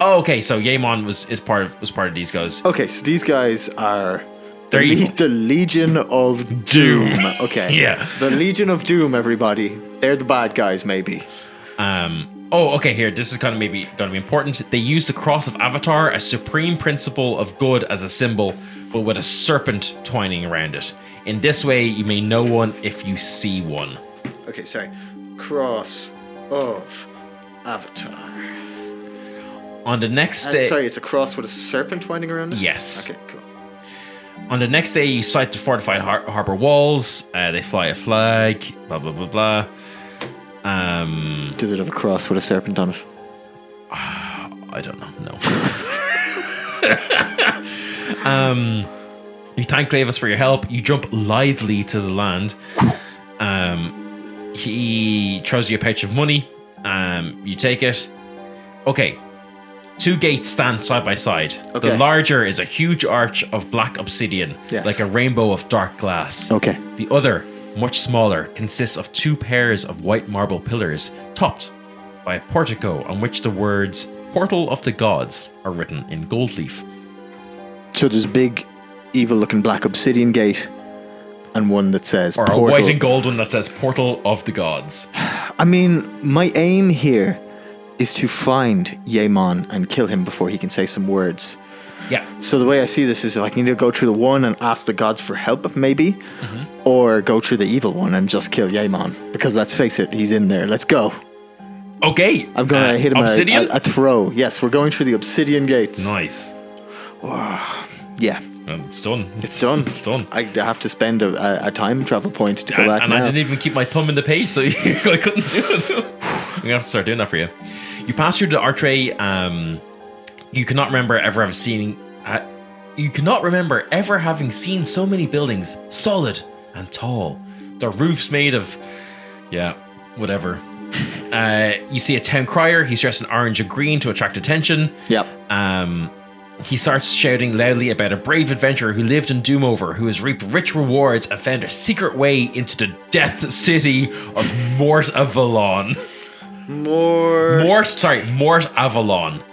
Okay. So Yaemon was part of these guys. Okay, so these guys are They're evil. the Legion of Doom. Okay. Yeah. The Legion of Doom, everybody. They're the bad guys, maybe. Oh, okay, here. This is kind of maybe going to be important. They use the cross of Avatar, a supreme principle of good, as a symbol, but with a serpent twining around it. In this way, you may know one if you see one. Okay, sorry. Cross of Avatar. On the next day... Sorry, it's a cross with a serpent twining around it? Yes. Okay, cool. On the next day, you sight the fortified harbor walls. They fly a flag. Blah, blah, blah, blah. Does it have a cross with a serpent on it? I don't know. No. You thank Glavis for your help. You jump lithely to the land. He throws you a pouch of money. You take it. Okay. 2 gates stand side by side. Okay. The larger is a huge arch of black obsidian, yes. like a rainbow of dark glass. Okay. The other, much smaller, consists of 2 pairs of white marble pillars, topped by a portico on which the words "Portal of the Gods" are written in gold leaf. So there's a big, evil-looking black obsidian gate, and one that says Or Portal. a white and gold one that says "Portal of the Gods." I mean, my aim here is to find Yaemon and kill him before he can say some words. Yeah. So the way I see this is I can either go through the one and ask the gods for help, maybe, or go through the evil one and just kill Yaemon. Because let's face it, he's in there. Let's go. Okay. I'm going to hit him Obsidian? a throw. Yes, we're going through the obsidian gates. Nice. Yeah, It's done. it's done. It's done. I have to spend a time travel point to go back And now. I didn't even keep my thumb in the page, so I couldn't do it. I'm going to have to start doing that for you. You pass through the archway. You cannot remember ever having seen... you cannot remember ever having seen so many buildings, solid and tall. Their roofs made of... Yeah, whatever. You see a town crier. He's dressed in orange and green to attract attention. Yep. He starts shouting loudly about a brave adventurer who lived in Doomover, who has reaped rich rewards and found a secret way into the death city of Mort Avalon. Mort Avalon.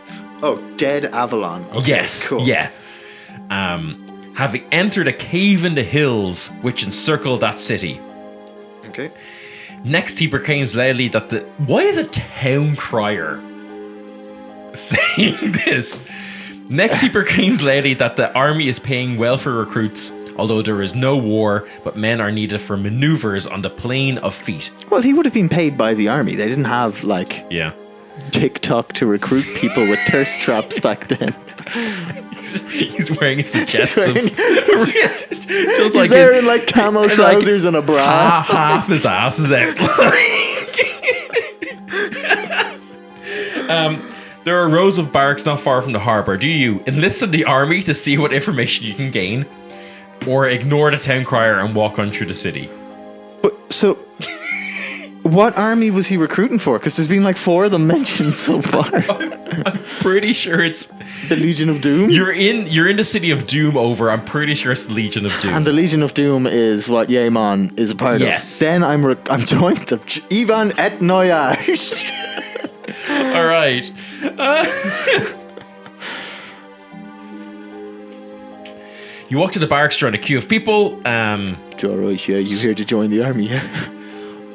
Oh, Dead Avalon. Okay, yes. Cool. Yeah. Having entered a cave in the hills which encircle that city. Okay. Next, he proclaims loudly that the... Why is a town crier saying this? Next, he proclaims loudly that the army is paying well for recruits, although there is no war, but men are needed for maneuvers on the plane of feet. Well, he would have been paid by the army. They didn't have, like, Yeah. TikTok to recruit people with thirst traps back then. He's wearing a suggestive... He's just like there in, like, camo trousers and a bra. Half his ass is out. There are rows of barracks not far from the harbour. Do you enlist in the army to see what information you can gain, or ignore the town crier and walk on through the city? But, so, what army was he recruiting for? Because there's been like 4 of them mentioned so far. I'm pretty sure it's The Legion of Doom? you're in the city of Doom over. I'm pretty sure it's the Legion of Doom. And the Legion of Doom is what Yaemon is a part Yes. of. Then I'm joined to Ivan et Noya. All right. You walk to the barracks, join a queue of people. Joroisha, you here to join the army, yeah?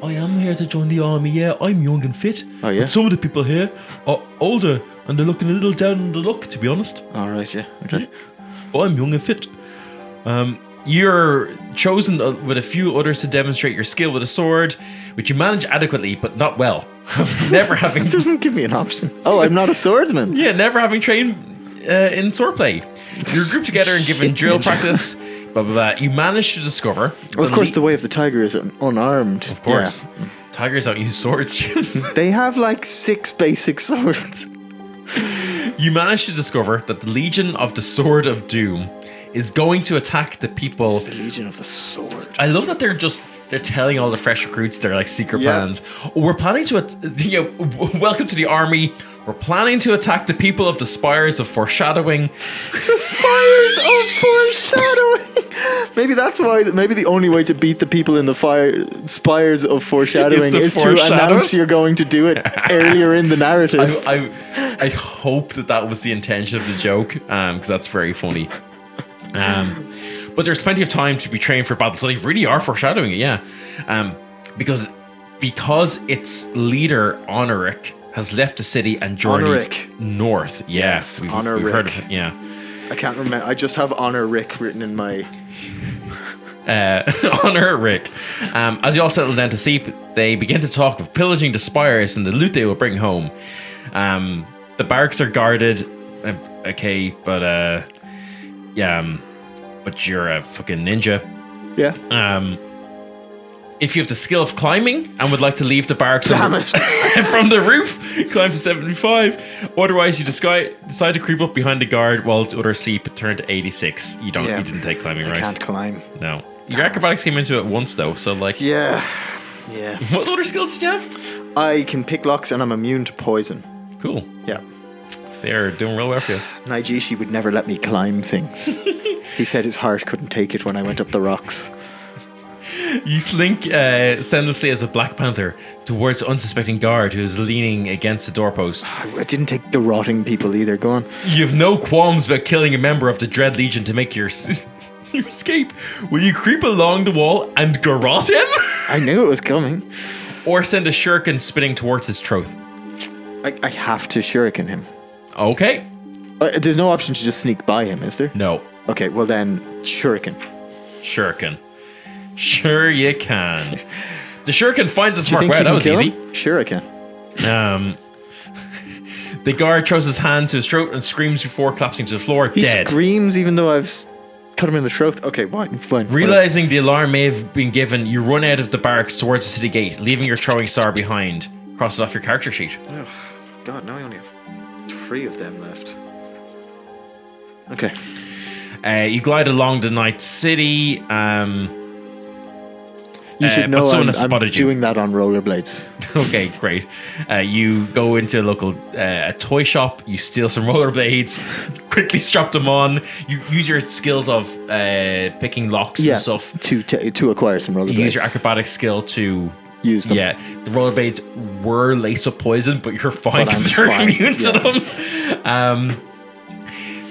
I am here to join the army, yeah. I'm young and fit. Oh, yeah? But some of the people here are older and they're looking a little down on the luck, to be honest. Alright, yeah, okay. But I'm young and fit. You're chosen with a few others to demonstrate your skill with a sword, which you manage adequately, but not well. Never having... It doesn't give me an option. Oh, I'm not a swordsman. Yeah, never having trained in swordplay. You're grouped together and given drill practice. Blah, blah, blah. You manage to discover... Well, of course, the way of the tiger is unarmed. Of course. Yeah. Tigers don't use swords. They have like 6 basic swords. You manage to discover that the Legion of the Sword of Doom is going to attack the people. It's the Legion of the Sword. I love that they're telling all the fresh recruits their like secret plans. We're planning to, welcome to the army. We're planning to attack the people of the Spires of Foreshadowing. The Spires of Foreshadowing. Maybe that's why. Maybe the only way to beat the people in the Spires of Foreshadowing is to announce you're going to do it earlier in the narrative. I hope that was the intention of the joke, because that's very funny. But there's plenty of time to be trained for battle, so they really are foreshadowing it, yeah. Because its leader, Honoric, has left the city and journeyed Rick. north. Yeah, Yes, we've Honor heard Rick. of it. Yeah. I can't remember. I just have Honor Rick written in my. Honor Rick. As you all settle down to sleep, they begin to talk of pillaging the spires and the loot they will bring home. The barracks are guarded. Okay, but but you're a fucking ninja. Yeah. If you have the skill of climbing and would like to leave the barracks Damn from the roof, climb to 75. Otherwise, you decide to creep up behind the guard while others sleep. Turn to 86. You didn't take climbing, right? I can't climb. No. Your acrobatics came into it once though, so like. Yeah. What other skills do you have? I can pick locks and I'm immune to poison. Cool. Yeah. They're doing real well for you. Naijishi would never let me climb things. He said his heart couldn't take it when I went up the rocks. You slink senselessly as a Black Panther towards the unsuspecting guard who is leaning against the doorpost. I didn't take the rotting people either. Go on. You have no qualms about killing a member of the Dread Legion to make your escape. Will you creep along the wall and garrote him? I knew it was coming. Or send a shuriken spinning towards his throat? I have to shuriken him. Okay. There's no option to just sneak by him, is there? No. Okay, well then, shuriken. Shuriken. Sure you can. The shuriken finds a Do you smart. think Wow, you that can was kill easy. him? Shuriken. The guard throws his hand to his throat and screams before collapsing to the floor, He dead. screams even though I've cut him in the throat. Okay, fine. Realizing the alarm may have been given, you run out of the barracks towards the city gate, leaving your throwing star behind. Cross it off your character sheet. Oh, God, now I only have 3 of them left. Okay. You glide along the night city. You should but know someone I'm has spotted you. doing that on rollerblades. Okay, great. You go into a local a toy shop. You steal some rollerblades, quickly strap them on. You use your skills of picking locks and stuff. To acquire some rollerblades. You use your acrobatic skill to use them. Yeah, the rollerblades were laced with poison, but you're fine But I'm because you're fine, immune to them.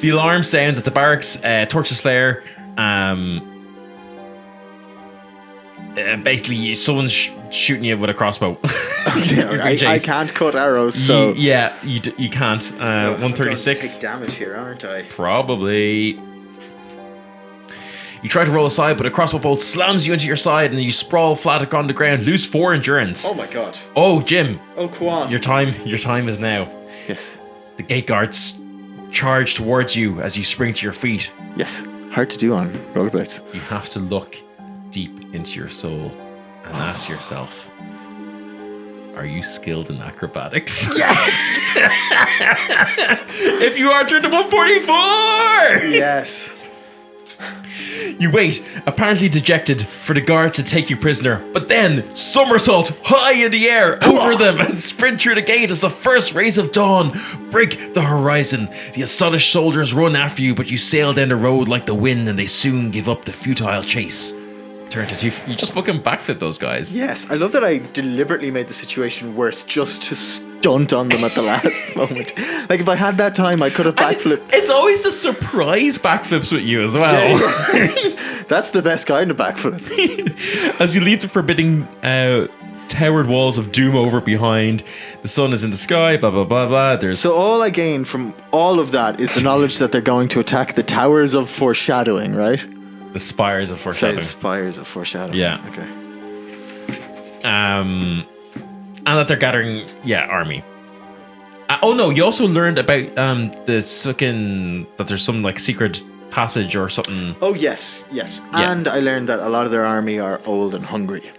The alarm sounds at the barracks. Torches flare. Basically, someone's shooting you with a crossbow. I can't cut arrows, so you can't. 136. Take damage here, aren't I? Probably. You try to roll aside, but a crossbow bolt slams you into your side, and you sprawl flat on the ground. Lose 4 endurance. Oh my God. Oh, Jim. Oh, Kwan. Your time is now. Yes. The gate guards charge towards you as you spring to your feet. Yes. Hard to do on rollerblades. You have to look deep into your soul and ask yourself, are you skilled in acrobatics? Yes! If you are, turn to 144! Yes. You wait, apparently dejected, for the guards to take you prisoner, but then somersault high in the air over them and sprint through the gate as the first rays of dawn break the horizon. The astonished soldiers run after you, but you sail down the road like the wind and they soon give up the futile chase. Turn to 2. You just fucking backflip those guys. Yes. I love that I deliberately made the situation worse just to stunt on them at the last moment. Like, if I had that time, I could have backflipped. It's always the surprise backflips with you as well. Yeah. That's the best kind of backflip. As you leave the forbidding towered walls of doom over behind, the sun is in the sky, blah, blah, blah, blah. So all I gain from all of that is the knowledge that they're going to attack the towers of foreshadowing, right? The spires of foreshadowing. Sorry, the spires of foreshadowing. Yeah. Okay. And that they're gathering, army. Oh no, you also learned about that there's some like secret passage or something. Oh yes. Yeah. And I learned that a lot of their army are old and hungry.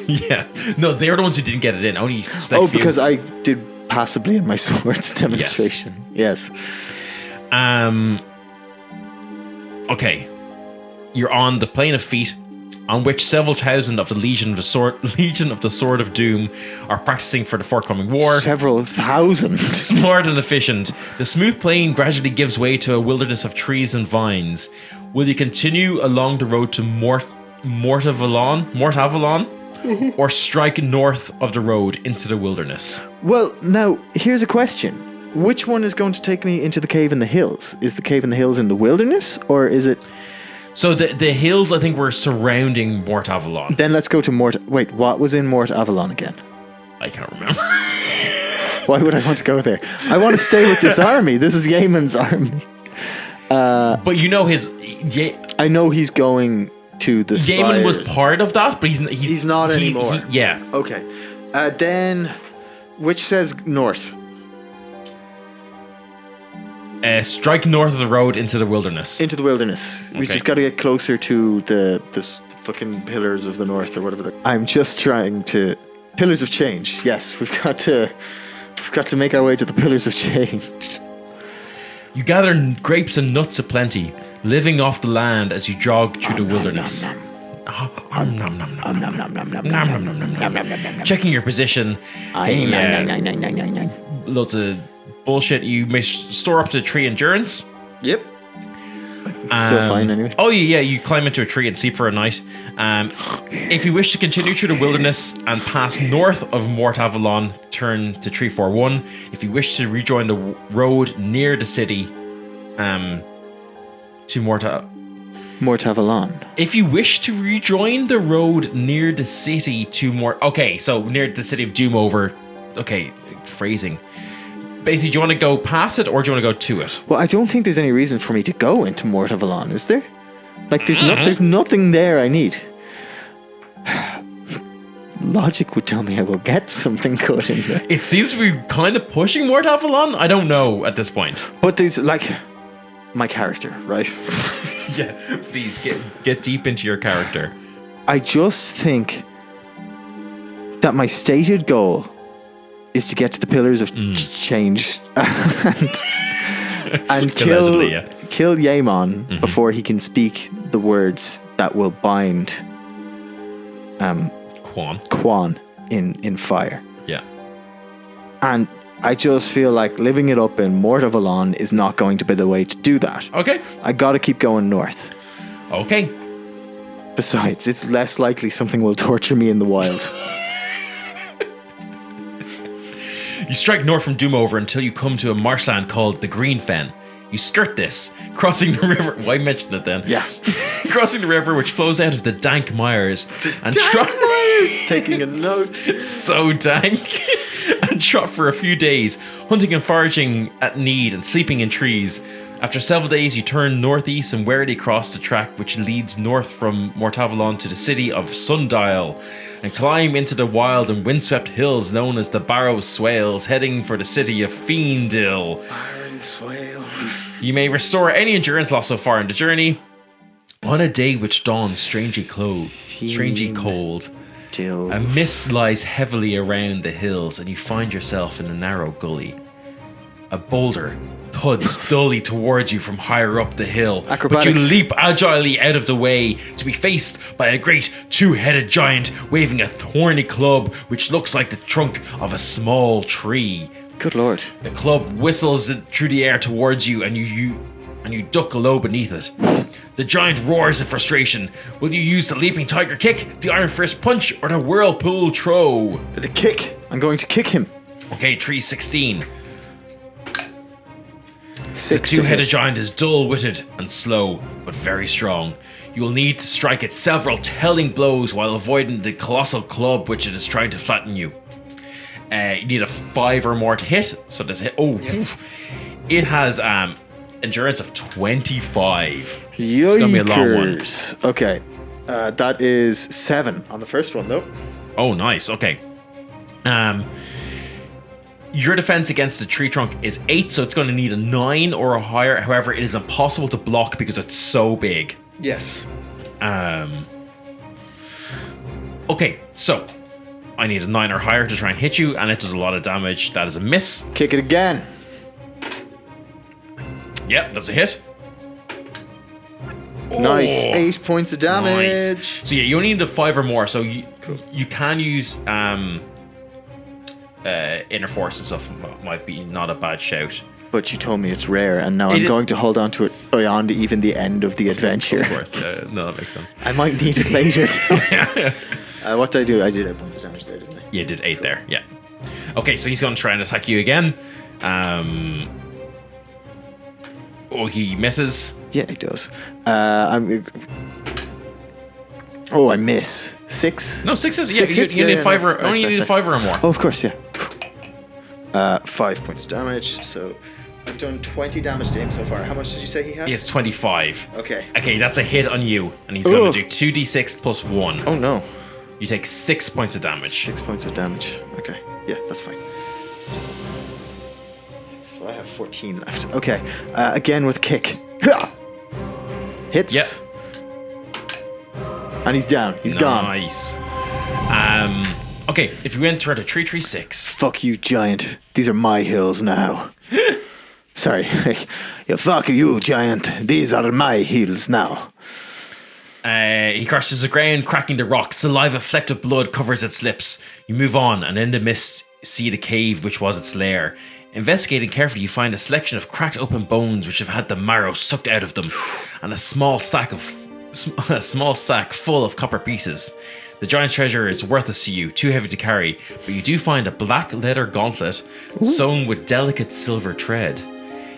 Yeah. No, they're the ones who didn't get it in. Only select few. Because I did passably in my swords demonstration. Yes. Okay. You're on the plane of feet, on which several thousand of the Legion of the Sword of Doom are practicing for the forthcoming war. Several thousand. Smart and efficient, the smooth plain gradually gives way to a wilderness of trees and vines. Will you continue along the road to Mortavalon, or strike north of the road into the wilderness? Well, now, here's a question. Which one is going to take me into the cave in the hills? Is the cave in the hills in the wilderness, or is it... So the hills, I think, were surrounding Mort Avalon. Then let's go to Mort... Wait, what was in Mort Avalon again? I can't remember. Why would I want to go there? I want to stay with this army. This is Yemen's army. But you know I know he's going to the Yemen was spires. part of that, but he's not anymore. Yeah. Okay. Then, which says north? Strike north of the road into the wilderness. Into the wilderness. We Okay. just got to get closer to the fucking pillars of the north or whatever. I'm just trying to pillars of change. Yes, we've got to make our way to the pillars of change. You gather grapes and nuts aplenty, living off the land as you jog through the wilderness. Checking your position. Loads of bullshit. You may store up to 3 endurance. Yep. Still fine anyway. Oh yeah, you climb into a tree and sleep for a night. If you wish to continue through the wilderness and pass north of Mortavalon, turn to 341. If you wish to rejoin the road near the city, to Mortavalon. If you wish to rejoin the road near the city to okay, so near the city of Doomover. Okay, phrasing. Basically, do you want to go past it or do you want to go to it? Well, I don't think there's any reason for me to go into Mortavalon, is there? Like, there's nothing there I need. Logic would tell me I will get something good in there. It seems to be kind of pushing Mortavalon. I don't know at this point. But there's, like, my character, right? Yeah, please get deep into your character. I just think that my stated goal is to get to the pillars of change and kill Yaemon before he can speak the words that will bind Quan in fire. Yeah. And I just feel like living it up in Mortavalon is not going to be the way to do that. Okay. I gotta keep going north. Okay. Besides, it's less likely something will torture me in the wild. You strike north from Doomover until you come to a marshland called the Green Fen. You skirt this, crossing the river. Why mention it then? Yeah. Crossing the river, which flows out of the dank mires. Taking a note. So dank. And trot for a few days, hunting and foraging at need and sleeping in trees. After several days, you turn northeast and warily cross the track which leads north from Mortavalon to the city of Sundial, and climb into the wild and windswept hills known as the Barrow Swales, heading for the city of Fiendil. Barren Swale. You may restore any endurance lost so far in the journey. On a day which dawns strangely cold, a mist lies heavily around the hills, and you find yourself in a narrow gully. A boulder thuds dully towards you from higher up the hill, Acrobatics. but you leap agilely out of the way to be faced by a great two-headed giant waving a thorny club which looks like the trunk of a small tree. Good lord. The club whistles through the air towards you, and you duck low beneath it. The giant roars in frustration. Will you use the leaping tiger kick, the iron fist punch, or the whirlpool throw? The kick. I'm going to kick him. Okay, 316. 6 The to two-headed hit. giant is dull-witted and slow, but very strong. You will need to strike it several telling blows while avoiding the colossal club which it is trying to flatten you. You need a 5 or more to hit. So this hit. Oh, it has endurance of 25. It's gonna be a long one. Yikers. Okay. That is 7 on the first one, though. Oh, nice. Okay. Your defense against the tree trunk is 8, so it's going to need a 9 or a higher. However, it is impossible to block because it's so big. Yes. Okay, so I need a 9 or higher to try and hit you, and it does a lot of damage. That is a miss. Kick it again. Yep, that's a hit. Nice. Oh, 8 points of damage. nice. So yeah, you only need a 5 or more. So you can use inner force and stuff. Might be not a bad shout. But you told me it's rare, and now I'm is- going to hold on to it beyond even the end of the adventure. Of course, no, that makes sense. I might need it later. What did I do? I did 8 points of damage there, didn't I? You did 8 there, yeah. Okay, so he's going to try and attack you again. He misses. Yeah, it does. I miss. 6? No, 6 is Six you hits? need Yeah, a 5 nice, or only nice, need a nice. 5 or more. Oh, of course, yeah. 5 points damage. So I've done 20 damage to him so far. How much did you say he had? He has 25. Okay. Okay, that's a hit on you, and he's going to do 2d6 plus 1. Oh no. You take 6 points of damage. 6 points of damage. Okay. Yeah, that's fine. So I have 14 left. Okay. Again with kick. Hits. Yep. And he's down. He's gone. Nice. Okay, if you enter at a 336. Fuck you, giant. These are my hills now. Sorry. Yeah, fuck you, giant. These are my hills now. He crashes the ground, cracking the rock. Saliva flecked with blood covers its lips. You move on, and in the mist, see the cave which was its lair. Investigating carefully, you find a selection of cracked open bones which have had the marrow sucked out of them, and a small sack full of copper pieces. The giant's treasure is worthless to you, too heavy to carry, but you do find a black leather gauntlet sewn with delicate silver thread.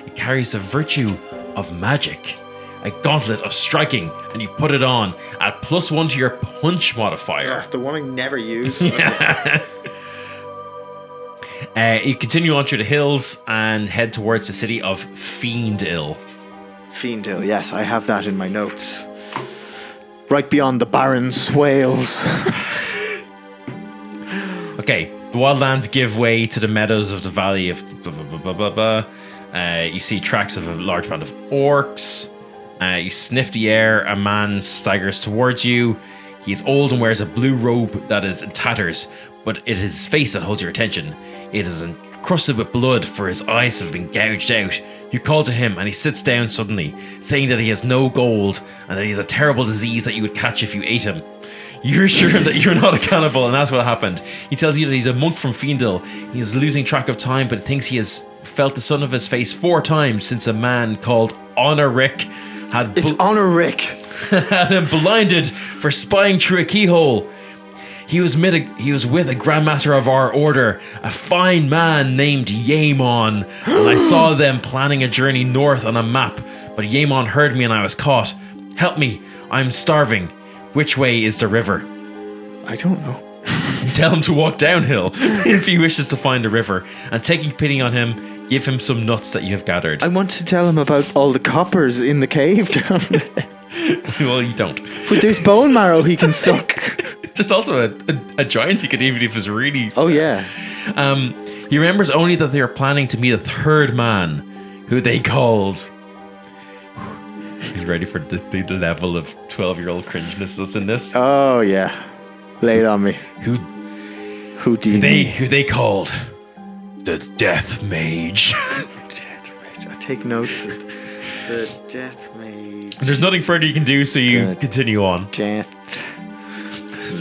It carries the virtue of magic, a gauntlet of striking, and you put it on at +1 to your punch modifier. The one I never use. Yeah. You continue on through the hills and head towards the city of Fiendil. Fiendil, yes, I have that in my notes. Right beyond the barren swales. Okay, the wildlands give way to the meadows of the valley of blah, blah, blah, blah, blah, blah. You see tracks of a large band of orcs. You sniff the air. A man staggers towards you. He's old and wears a blue robe that is in tatters, but it is his face that holds your attention. It is encrusted with blood, for his eyes have been gouged out. You call to him, and he sits down suddenly, saying that he has no gold, and that he has a terrible disease that you would catch if you ate him. You assure him that you're not a cannibal, and that's what happened. He tells you that he's a monk from Fiendil. He is losing track of time, but thinks he has felt the sun of his face 4 times since a man called Honoric had... It's Honoric! had him blinded for spying through a keyhole. He was with a grandmaster of our order, a fine man named Yaemon, and I saw them planning a journey north on a map, but Yaemon heard me and I was caught. Help me, I'm starving. Which way is the river? I don't know. Tell him to walk downhill if he wishes to find the river, and taking pity on him, give him some nuts that you have gathered. I want to tell him about all the coppers in the cave down there. Well, you don't. But there's bone marrow he can suck. There's also a giant he could even if it's really... Oh, yeah. He remembers only that they are planning to meet a third man, who they called... He's ready for the level of 12-year-old cringeness that's in this. Oh, yeah. Lay it on me. Who they called the Death Mage. Death Mage. I take notes. The Death Mage. There's nothing further you can do, so you continue on. Death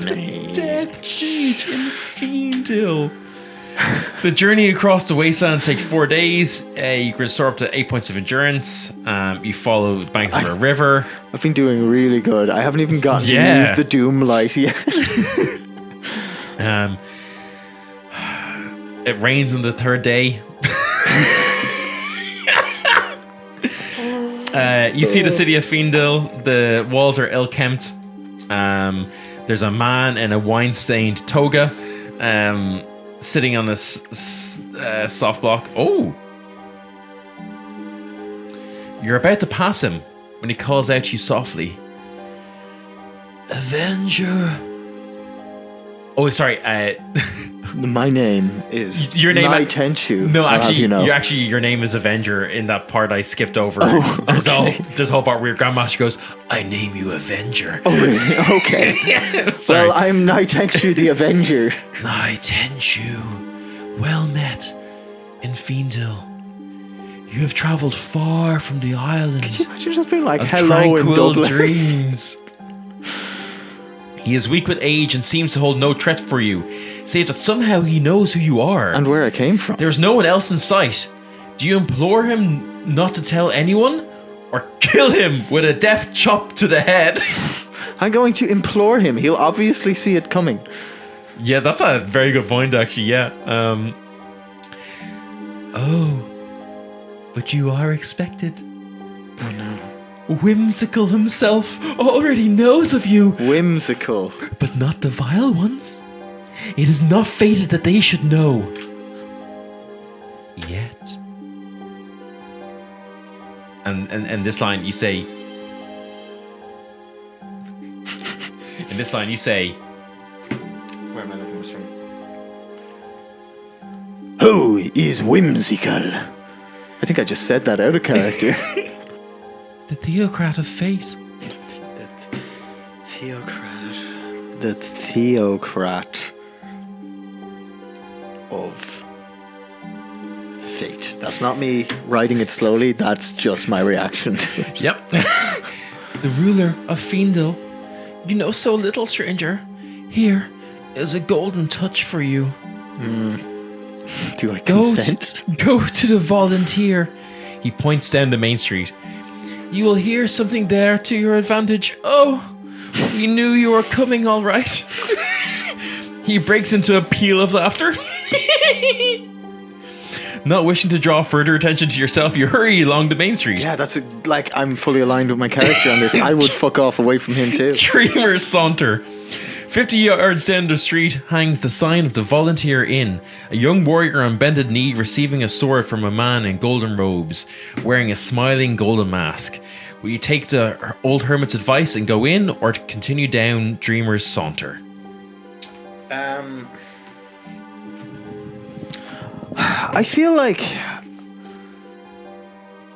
Mage. Death Mage in Fiendil. The journey across the wastelands takes 4 days. You can restore up to 8 points of endurance. You follow the banks of a river. I've been doing really good. I haven't even gotten to use the Doom Light yet. It rains on the 3rd day. You see the city of Fiendil. The walls are ill-kempt. There's a man in a wine-stained toga sitting on a soft block. Oh! You're about to pass him when he calls out to you softly. Avenger. Oh, sorry. My name is your name. Tenchu. No, actually, your name is Avenger. In that part I skipped over. Oh, okay. There's a whole part where your Grandmaster goes, "I name you Avenger." Oh, really? Okay. Sorry. Well, I'm Tenchu the Avenger. Tenchu, well met in Fiendil. You have travelled far from the island. Could you imagine just being like, of hello in tranquil Dublin? Dreams. He is weak with age and seems to hold no threat for you, save that somehow he knows who you are. And where I came from. There is no one else in sight. Do you implore him not to tell anyone? Or kill him with a death chop to the head? I'm going to implore him. He'll obviously see it coming. Yeah, that's a very good point, actually, yeah. Oh, but you are expected. Oh, no. Whimsical himself already knows of you. Whimsical. But not the vile ones. It is not fated that they should know. and this line you say. In this line you say. Where am I looking this from? Who is whimsical? I think I just said that out of character. The theocrat of fate. The theocrat of fate. That's not me writing it slowly, that's just my reaction to it. Yep. The ruler of Fiendel. You know so little, stranger. Here is a golden touch for you. Do I consent? Go to the volunteer. He points down the main street. You will hear something there to your advantage. Oh, we knew you were coming, all right. He breaks into a peal of laughter. Not wishing to draw further attention to yourself, you hurry along the main street. Yeah, like I'm fully aligned with my character on this. I would fuck off away from him too. Dreamers saunter. 50 yards down the street hangs the sign of the Volunteer Inn, a young warrior on bended knee receiving a sword from a man in golden robes, wearing a smiling golden mask. Will you take the old hermit's advice and go in, or continue down Dreamer's saunter? I feel like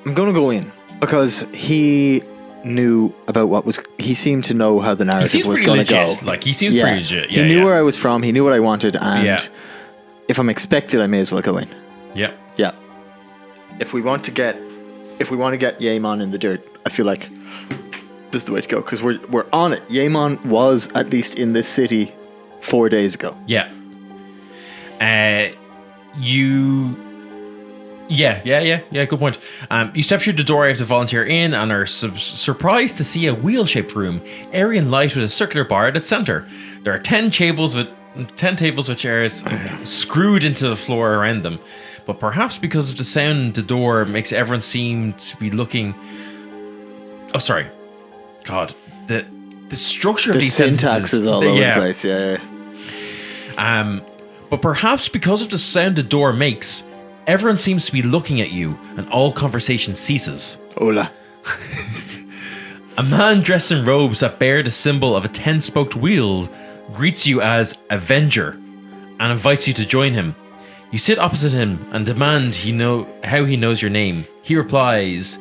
I'm gonna go in because he knew about he seemed to know how the narrative was going to go. Like, he seems pretty legit. Yeah, he knew where I was from. He knew what I wanted, and if I'm expected, I may as well go in. Yep. Yeah. If we want to get Yaemon in the dirt, I feel like this is the way to go because we're on it. Yaemon was at least in this city 4 days ago. Yeah. Yeah, good point. You step through the doorway of the Volunteer Inn and are surprised to see a wheel-shaped room, airy and light with a circular bar at its center. There are 10 tables with chairs screwed into the floor around them. But perhaps because of the sound the door makes everyone seem to be looking... Oh, sorry. God. The structure of these syntax is all over the place, yeah. But perhaps because of the sound the door makes, everyone seems to be looking at you, and all conversation ceases. Hola. A man dressed in robes that bear the symbol of a 10-spoked wheel greets you as Avenger and invites you to join him. You sit opposite him and demand how he knows your name. He replies,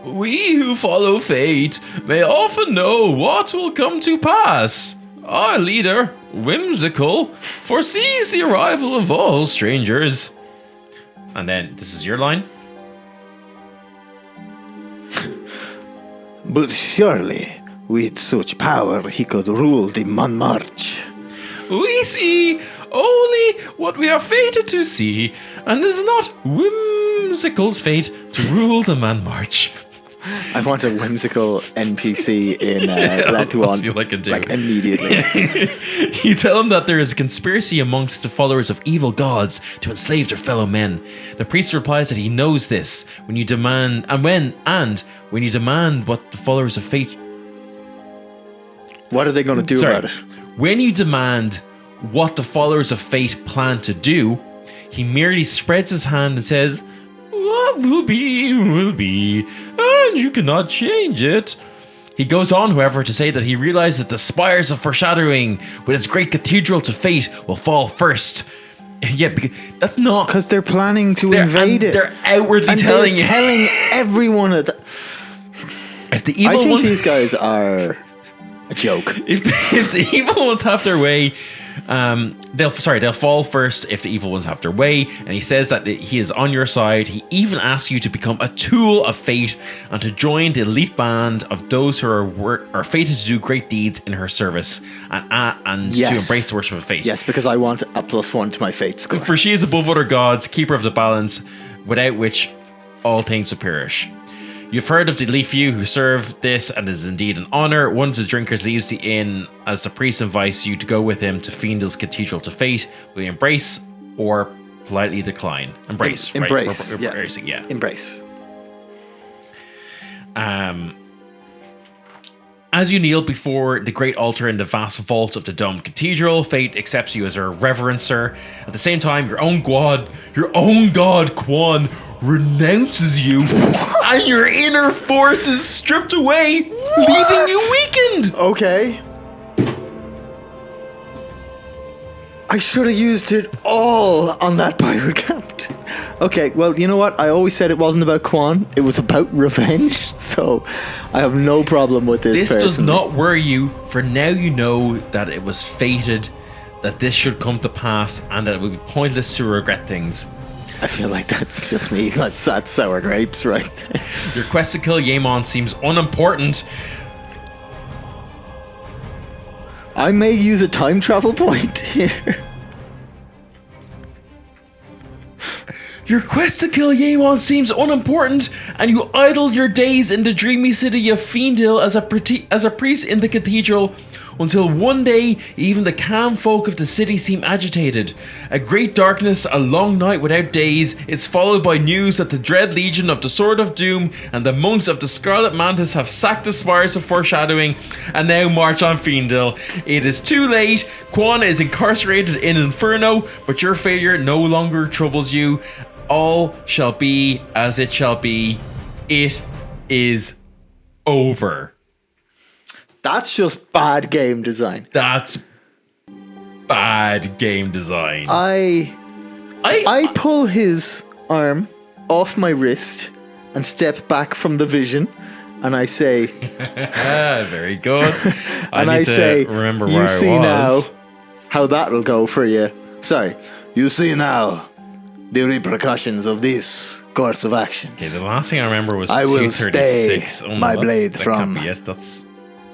"We who follow fate may often know what will come to pass. Our leader, Whimsical, foresees the arrival of all strangers." And then this is your line. "But surely, with such power, he could rule the Montmarch." "We see only what we are fated to see, and it is not Whimsical's fate to rule the Montmarch." I want a whimsical NPC in Lethuan, see what I can do. Like immediately. You tell him that there is a conspiracy amongst the followers of evil gods to enslave their fellow men. The priest replies that he knows this when you demand when you demand what the followers of fate. What are they going to do about it? When you demand what the followers of fate plan to do, he merely spreads his hand and says, "What will be, and you cannot change it." He goes on, however, to say that he realizes that the spires of foreshadowing with its great cathedral to fate will fall first. Yeah, because that's not... Because they're planning to invade it. They're outwardly telling everyone... If the evil I think these guys are a joke. If the evil ones have their way... they'll fall first if the evil ones have their way, and he says that he is on your side. He even asks you to become a tool of fate and to join the elite band of those who are fated to do great deeds in her service and to embrace the worship of fate. Yes, because I want a +1 to my fate score. For she is above other gods, keeper of the balance, without which all things will perish. You've heard of the elite few who serve this, and it is indeed an honor. One of the drinkers leaves the inn as the priest invites you to go with him to Fiendel's cathedral to fate. Will you embrace or politely decline? Embrace. Embrace. Right? Embracing, yeah. Embrace. As you kneel before the great altar in the vast vault of the domed cathedral, fate accepts you as her reverencer. At the same time, your own god, Quan, renounces you, and your inner force is stripped away, leaving you weakened. Okay. I should have used it all on that pirate captain. Okay, well, you know what? I always said it wasn't about Quan. It was about revenge. So I have no problem with this. This does not worry you, for now you know that it was fated, that this should come to pass, and that it would be pointless to regret things. I feel like that's just me. That's sour grapes, right? Your quest to kill Yaemon seems unimportant. I may use a time travel point here. Your quest to kill Yaemon seems unimportant, and you idle your days in the dreamy city of Fiendil as a priest in the cathedral, until one day even the calm folk of the city seem agitated. A great darkness, a long night without days, is followed by news that the dread legion of the Sword of Doom and the monks of the Scarlet Mantis have sacked the spires of foreshadowing and now march on Fiendil. It is too late. Quan is incarcerated in Inferno, but your failure no longer troubles you. All shall be as it shall be. It is over. That's just bad game design. That's bad game design. I pull his arm off my wrist and step back from the vision, and I say, very good. and I say, remember you where see I now was. how that'll go for you. Sorry, you see now the repercussions of this course of actions. Okay, the last thing I remember was I will 236. stay my blade that from can't be it. That's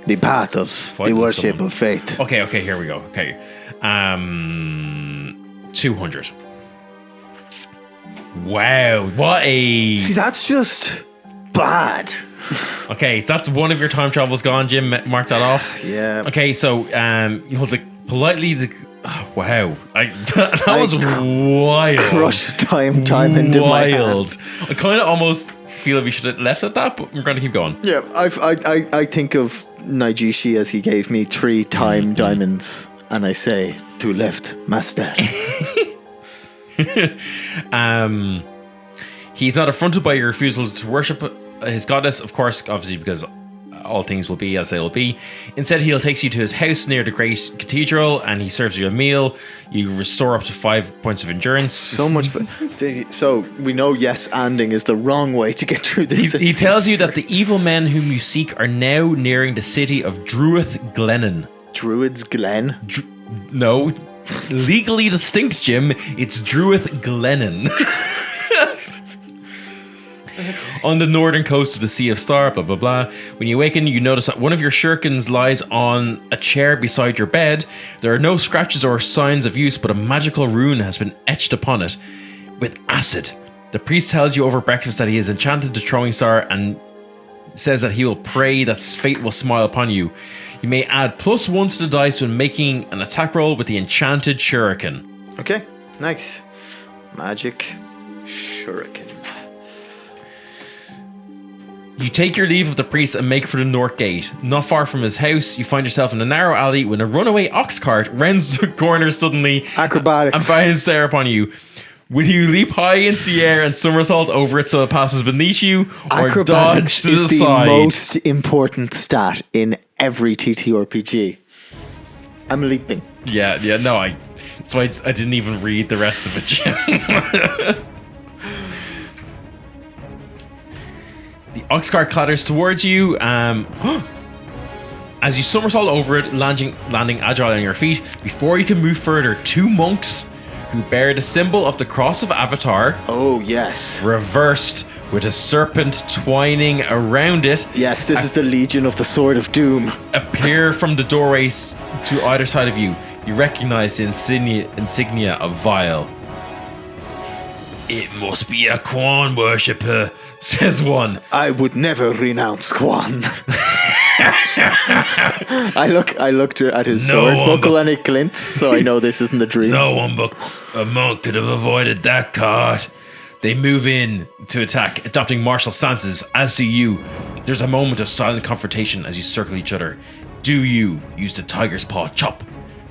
the path of Fighting the worship someone. of faith. okay. Here we go. Okay, 200. Wow, what a. See, that's just bad. Okay, that's one of your time travels gone, Jim. Mark that off. Yeah. Okay, so you hold it politely. Wow, that was wild. Crush time into my hand. Wild. I kind of almost feel like we should have left at that, but we're going to keep going. Yeah, I think of Naijishi as he gave me 3 time diamonds, and I say, to left, master. He's not affronted by your refusal to worship his goddess, of course, obviously, because all things will be as they will be. Instead, he'll take you to his house near the great cathedral, and he serves you a meal. You restore up to 5 points of endurance. So much. So we know yes-anding is the wrong way to get through this. He tells you that the evil men whom you seek are now nearing the city of Druith Glennon. Druid's Glen. No, legally distinct, Jim. It's Druith Glennon. On the northern coast of the Sea of Star, blah, blah, blah. When you awaken, you notice that one of your shurikens lies on a chair beside your bed. There are no scratches or signs of use, but a magical rune has been etched upon it with acid. The priest tells you over breakfast that he has enchanted the throwing star and says that he will pray that fate will smile upon you. You may add +1 to the dice when making an attack roll with the enchanted shuriken. Okay, nice. Magic shuriken. You take your leave of the priest and make for the north gate. Not far from his house, you find yourself in a narrow alley when a runaway ox cart rounds the corner suddenly. Acrobatics. And finds stare upon you. Will you leap high into the air and somersault over it so it passes beneath you, or dodge Acrobatics to the is the side? most important stat in every TTRPG. I'm leaping. Yeah, no, that's why I didn't even read the rest of it, Jim. The ox cart clatters towards you. As you somersault over it, landing agile on your feet. Before you can move further, 2 monks who bear the symbol of the Cross of Avatar, Oh, yes. reversed with a serpent twining around it, Yes, this is the Legion of the Sword of Doom. appear from the doorways to either side of you. You recognize the insignia of Vile. It must be a Quan worshipper, says one. I would never renounce Quan. I look at his No sword one buckle and it glints, so I know this isn't a dream. No one but a monk could have avoided that cart. They move in to attack, adopting martial stances, as do you. There's a moment of silent confrontation as you circle each other. Do you use the tiger's paw chop,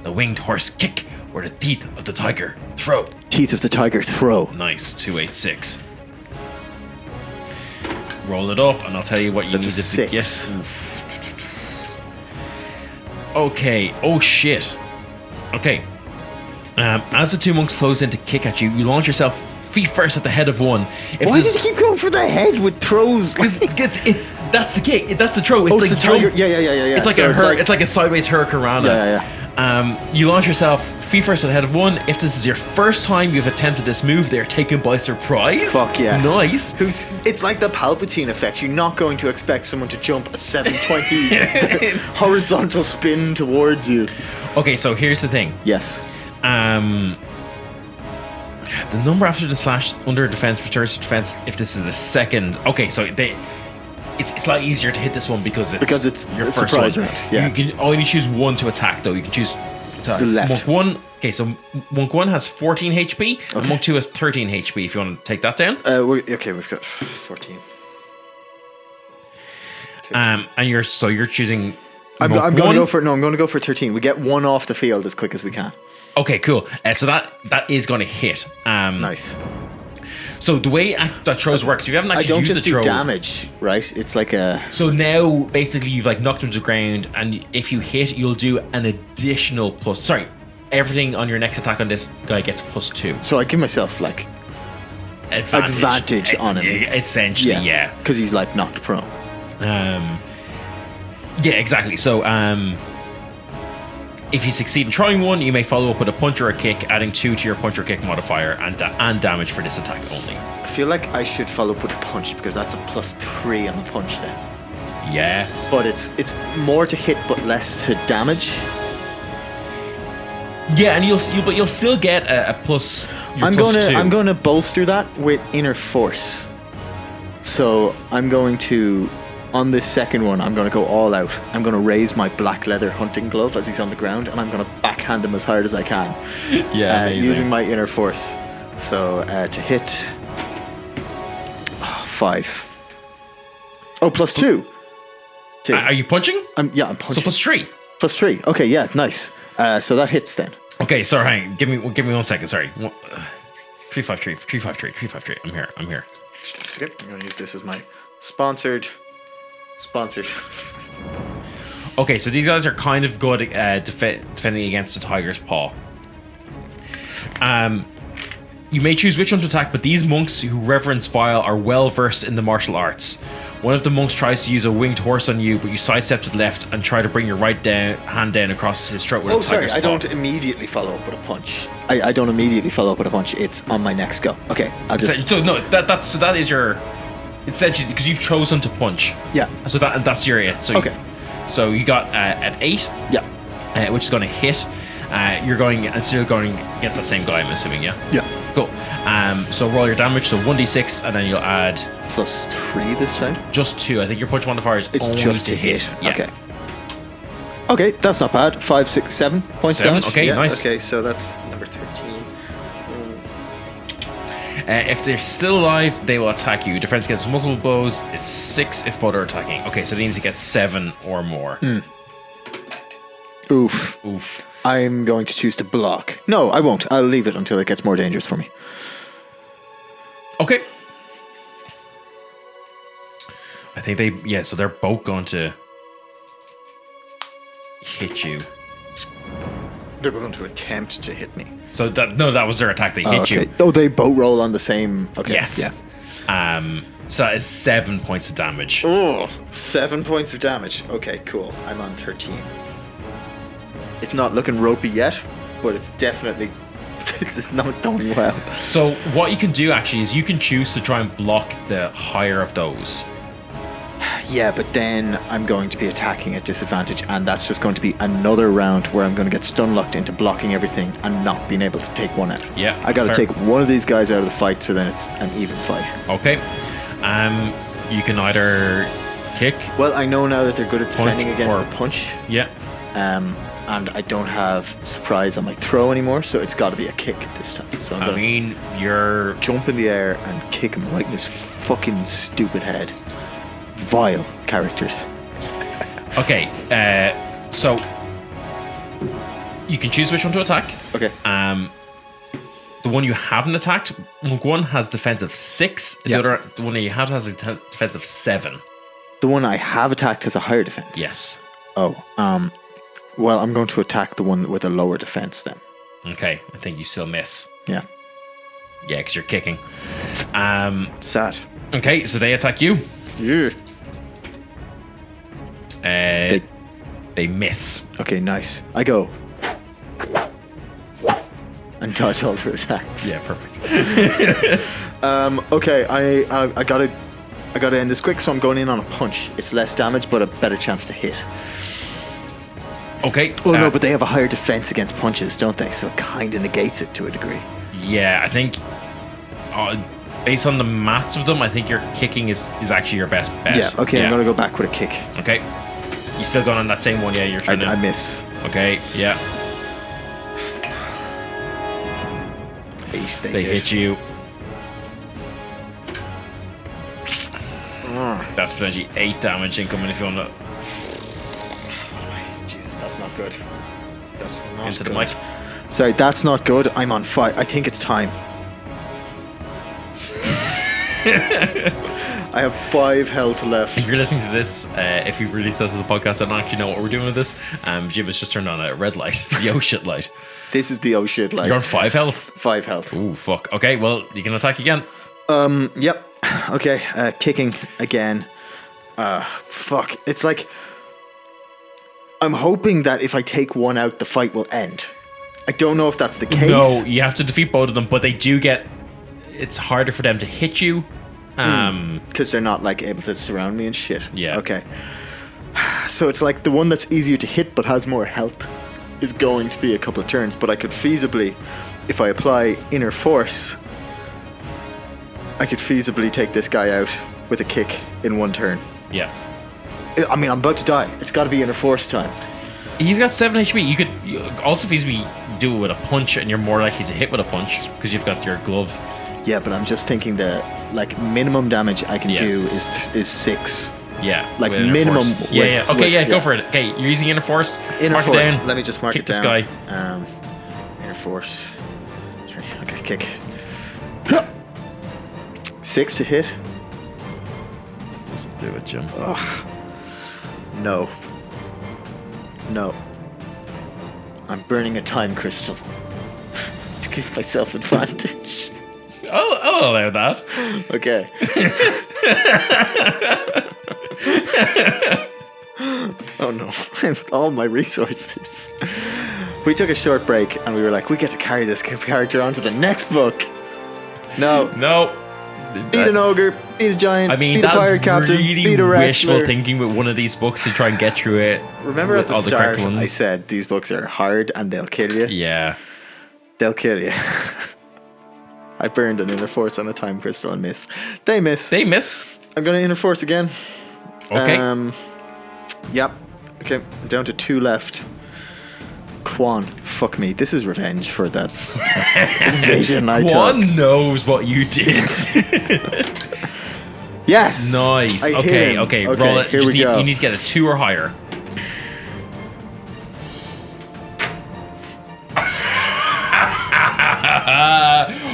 the winged horse kick, or the teeth of the tiger throw? Teeth of the tiger throw. Nice, 286. roll it up, and I'll tell you what you That's a need to 6. get. Oof. Okay. Oh shit. Okay. As the two monks close in to kick at you, you launch yourself feet first at the head of one. Why does he keep going for the head with throws? Because that's the kick. That's the throw. It's it's like the tiger. jump. Yeah. It's like it's like a sideways hurricanrana. Yeah. You launch yourself feet first at the head of one. If this is your first time you've attempted this move, they're taken by surprise. Fuck yes. Nice. It's like the Palpatine effect. You're not going to expect someone to jump a 720 horizontal spin towards you. Okay, so here's the thing. Yes. The number after the slash under defense returns to defense if this is the second. Okay, so it's slightly easier to hit this one because it's your first surprise one. round. Yeah. You can only choose one to attack though. You can choose The left. Monk 1. Okay, so Monk 1 has 14 HP and Okay. Monk 2 has 13 HP if you want to take that down. We've got 14. And you're choosing I'm Monk going 1. to go for 13. We get one off the field as quick as we can. Okay, cool. So that is going to hit. Nice. So the way that throws works, if you haven't I actually don't used just the do throw, damage, right? It's like a... So now basically you've like knocked him to the ground, and if you hit, you'll do an additional plus. Sorry, everything on your next attack on this guy gets +2. So I give myself like advantage on him. Essentially, yeah. Because he's like knocked prone. Yeah, exactly. So if you succeed in trying one, you may follow up with a punch or a kick, adding 2 to your punch or kick modifier and damage for this attack only. I feel like I should follow up with a punch because that's a +3 on the punch then. Yeah. But it's more to hit but less to damage. Yeah, and you'll still get a plus. I'm +2. going to bolster that with inner force. So I'm going to, on this second one, I'm going to go all out. I'm going to raise my black leather hunting glove as he's on the ground, and I'm going to backhand him as hard as I can. Yeah, using my inner force. So to hit 5. Oh, +2. Are you punching? I'm punching. So +3. +3. Okay, yeah, nice. So that hits then. Okay, sorry, hang on. Give me 1 second. Sorry. 353. I'm here. Okay, I'm going to use this as my sponsored. Okay, so these guys are kind of good at defending against the tiger's paw. You may choose which one to attack, but these monks who reverence Vile are well versed in the martial arts. One of the monks tries to use a winged horse on you, but you sidestep to the left and try to bring your hand down across his throat with a tiger's paw. I don't immediately follow up with a punch. I don't immediately follow up with a punch. It's on my next go. Okay, I'll just... So no, that is your... Essentially, because you've chosen to punch. Yeah. So that's your it. So okay. So you got an 8. Yeah. Which is going to hit. You're going against that same guy, I'm assuming, yeah? Yeah. Cool. So roll your damage, so 1d6, and then you'll add... +3 this time? Just 2. I think your punch modifier is it's only just to hit. Yeah. Okay. Okay, that's not bad. 5, 6, 7 points 7? damage. Okay, yeah, nice. Okay, so that's number 13. If they're still alive, they will attack you. Defense against multiple blows is 6 if both are attacking. Okay, so that means you get 7 or more. Oof. Oof. I'm going to choose to block. No, I won't. I'll leave it until it gets more dangerous for me. Okay. I think so they're both going to hit you. They're going to attempt to hit me. So that was their attack. They hit you. Oh, they both roll on the same. Okay. Yes. Yeah. So that is 7 points of damage. Oh, 7 points of damage. Okay, cool. I'm on 13. It's not looking ropey yet, but it's definitely... it's not going well. So what you can do actually is you can choose to try and block the higher of those. Yeah, but then I'm going to be attacking at disadvantage, and that's just going to be another round where I'm going to get stun locked into blocking everything and not being able to take one out. Yeah, I got to take one of these guys out of the fight, so then it's an even fight. Okay. You can either kick. Well, I know now that they're good at defending against the punch. Yeah. And I don't have surprise on my throw anymore, so it's got to be a kick this time. So you're jump in the air and kick him right in his fucking stupid head. Vile characters. Okay, so you can choose which one to attack. Okay. the one you haven't attacked, one has defense of 6. The one that you have has a defense of 7. The one I have attacked has a higher defense. Yes. Oh, well, I'm going to attack the one with a lower defense then. Okay, I think you still miss. Yeah. Yeah, because you're kicking. Sad. Okay, so they attack you. Yeah. They miss. Okay, nice. I go and dodge all their attacks. Yeah, perfect. Okay, I gotta end this quick, so I'm going in on a punch. It's less damage, but a better chance to hit. Okay. Oh no, but they have a higher defense against punches, don't they? So it kind of negates it to a degree. Yeah, I think based on the maths of them, I think your kicking is actually your best bet. Yeah. Okay, I'm gonna go back with a kick. Okay. You still going on that same one? Yeah, you're trying to. I miss. Okay. Yeah. They hit you. That's potentially 8 damage incoming if you want to. Jesus, that's not good. That's not Into good. the mic. Sorry, that's not good. I'm on fire. I think it's time. I have 5 health left. If you're listening to this, if we've released this as a podcast, I don't actually know what we're doing with this. Jim has just turned on a red light, the oh shit light. This is the oh shit light. You're on 5 health? 5 health. Ooh, fuck. Okay, well, you can attack again. Yep. Okay, kicking again. Fuck. It's like I'm hoping that if I take one out, the fight will end. I don't know if that's the case. No, you have to defeat both of them, but they do get. It's harder for them to hit you. Because they're not like able to surround me and shit. Yeah. Okay. So it's like the one that's easier to hit but has more health is going to be a couple of turns, but I could feasibly, if I apply inner force, I could feasibly take this guy out with a kick in one turn. Yeah. I mean, I'm about to die. It's got to be inner force time. He's got 7 HP. You could also feasibly do it with a punch, and you're more likely to hit with a punch because you've got your glove. Yeah, but I'm just thinking the like minimum damage I can do is 6. Yeah, like with inner minimum. force. Yeah. Okay, go for it. Okay, you're using inner force. Inner force. It down. Let me just mark Kick it down. this guy. Inner force. Okay, kick. 6 to hit. Doesn't do it, Jim. Ugh. No. I'm burning a time crystal to give myself advantage. I'll allow that. Okay. Oh no. All my resources. We took a short break and we were like, we get to carry this character on to the next book. No. Beat an ogre, beat a giant, beat a pirate captain, really beat a wrestler. wishful thinking with one of these books to try and get through it. Remember at the all start, correct ones? I said these books are hard and they'll kill you? Yeah. They'll kill you. I burned an inner force on a time crystal and missed. They miss. I'm going to inner force again. Okay. Yep. Okay, I'm down to 2 left. Quan, fuck me. This is revenge for that invasion I took. Quan knows what you did. Yes. Nice. I hit him. Okay. Roll it. Here we go. You need to get a 2 or higher.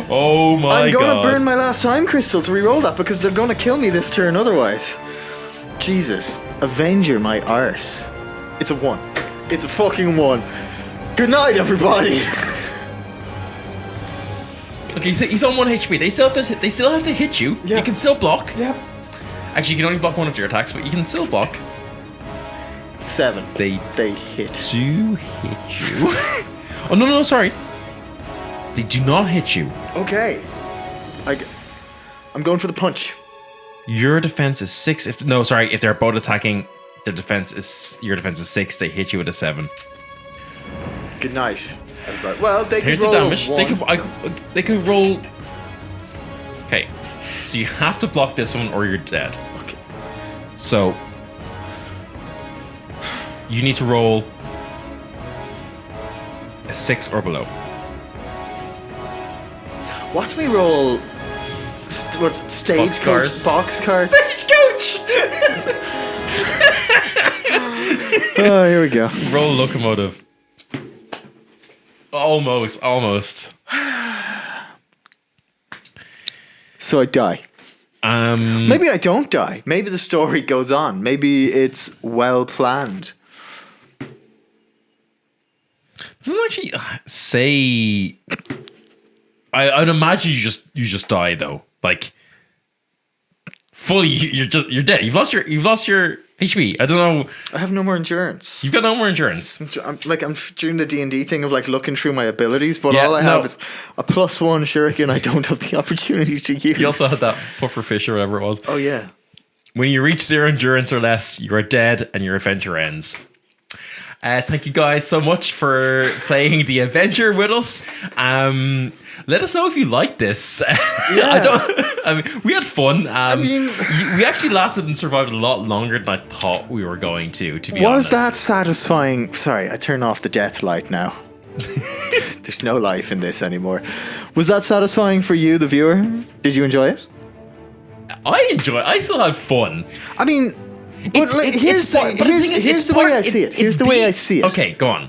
Oh my god. I'm going to burn my last time crystal to reroll that because they're going to kill me this turn otherwise. Jesus. Avenger my arse. It's a 1. It's a fucking 1. Good night, everybody. Okay, he's on 1 HP. They still have to hit you. Yeah. You can still block. Yep. Actually, you can only block one of your attacks, but you can still block. 7. They hit. Do hit you. Oh no, sorry. They do not hit you. Okay. I'm going for the punch. Your defense is 6. If they're both attacking, your defense is 6. They hit you with a 7. Good night, everybody. Well, they Here's could the roll damage. one. They could roll. Okay, so you have to block this one or you're dead. Okay. So you need to roll a 6 or below. Watch me roll. What's it? Stagecoach? Box cars? Stagecoach! Oh, here we go. Roll locomotive. Almost. So I die. Um, Maybe I don't die. Maybe the story goes on. Maybe it's well planned. doesn't actually say. I'd imagine you just die though. Like fully, you're dead. You've lost your HP. I don't know. I have no more endurance. You've got no more endurance. I'm doing the D&D thing of like looking through my abilities, but Yeah, all I no. have is a +1 shuriken I don't have the opportunity to use. You also had that puffer fish or whatever it was. Oh yeah. When you reach 0 endurance or less, you are dead and your adventure ends. Thank you guys so much for playing the Avenger with us. Let us know if you like this. I mean, we had fun. We actually lasted and survived a lot longer than I thought we were going to be honest. Was that satisfying? Sorry, I turn off the death light now. There's no life in this anymore. Was that satisfying for you, the viewer? Did you enjoy it? I still had fun. I mean, but here's the way I see it. Here's the way I see it. Okay, go on.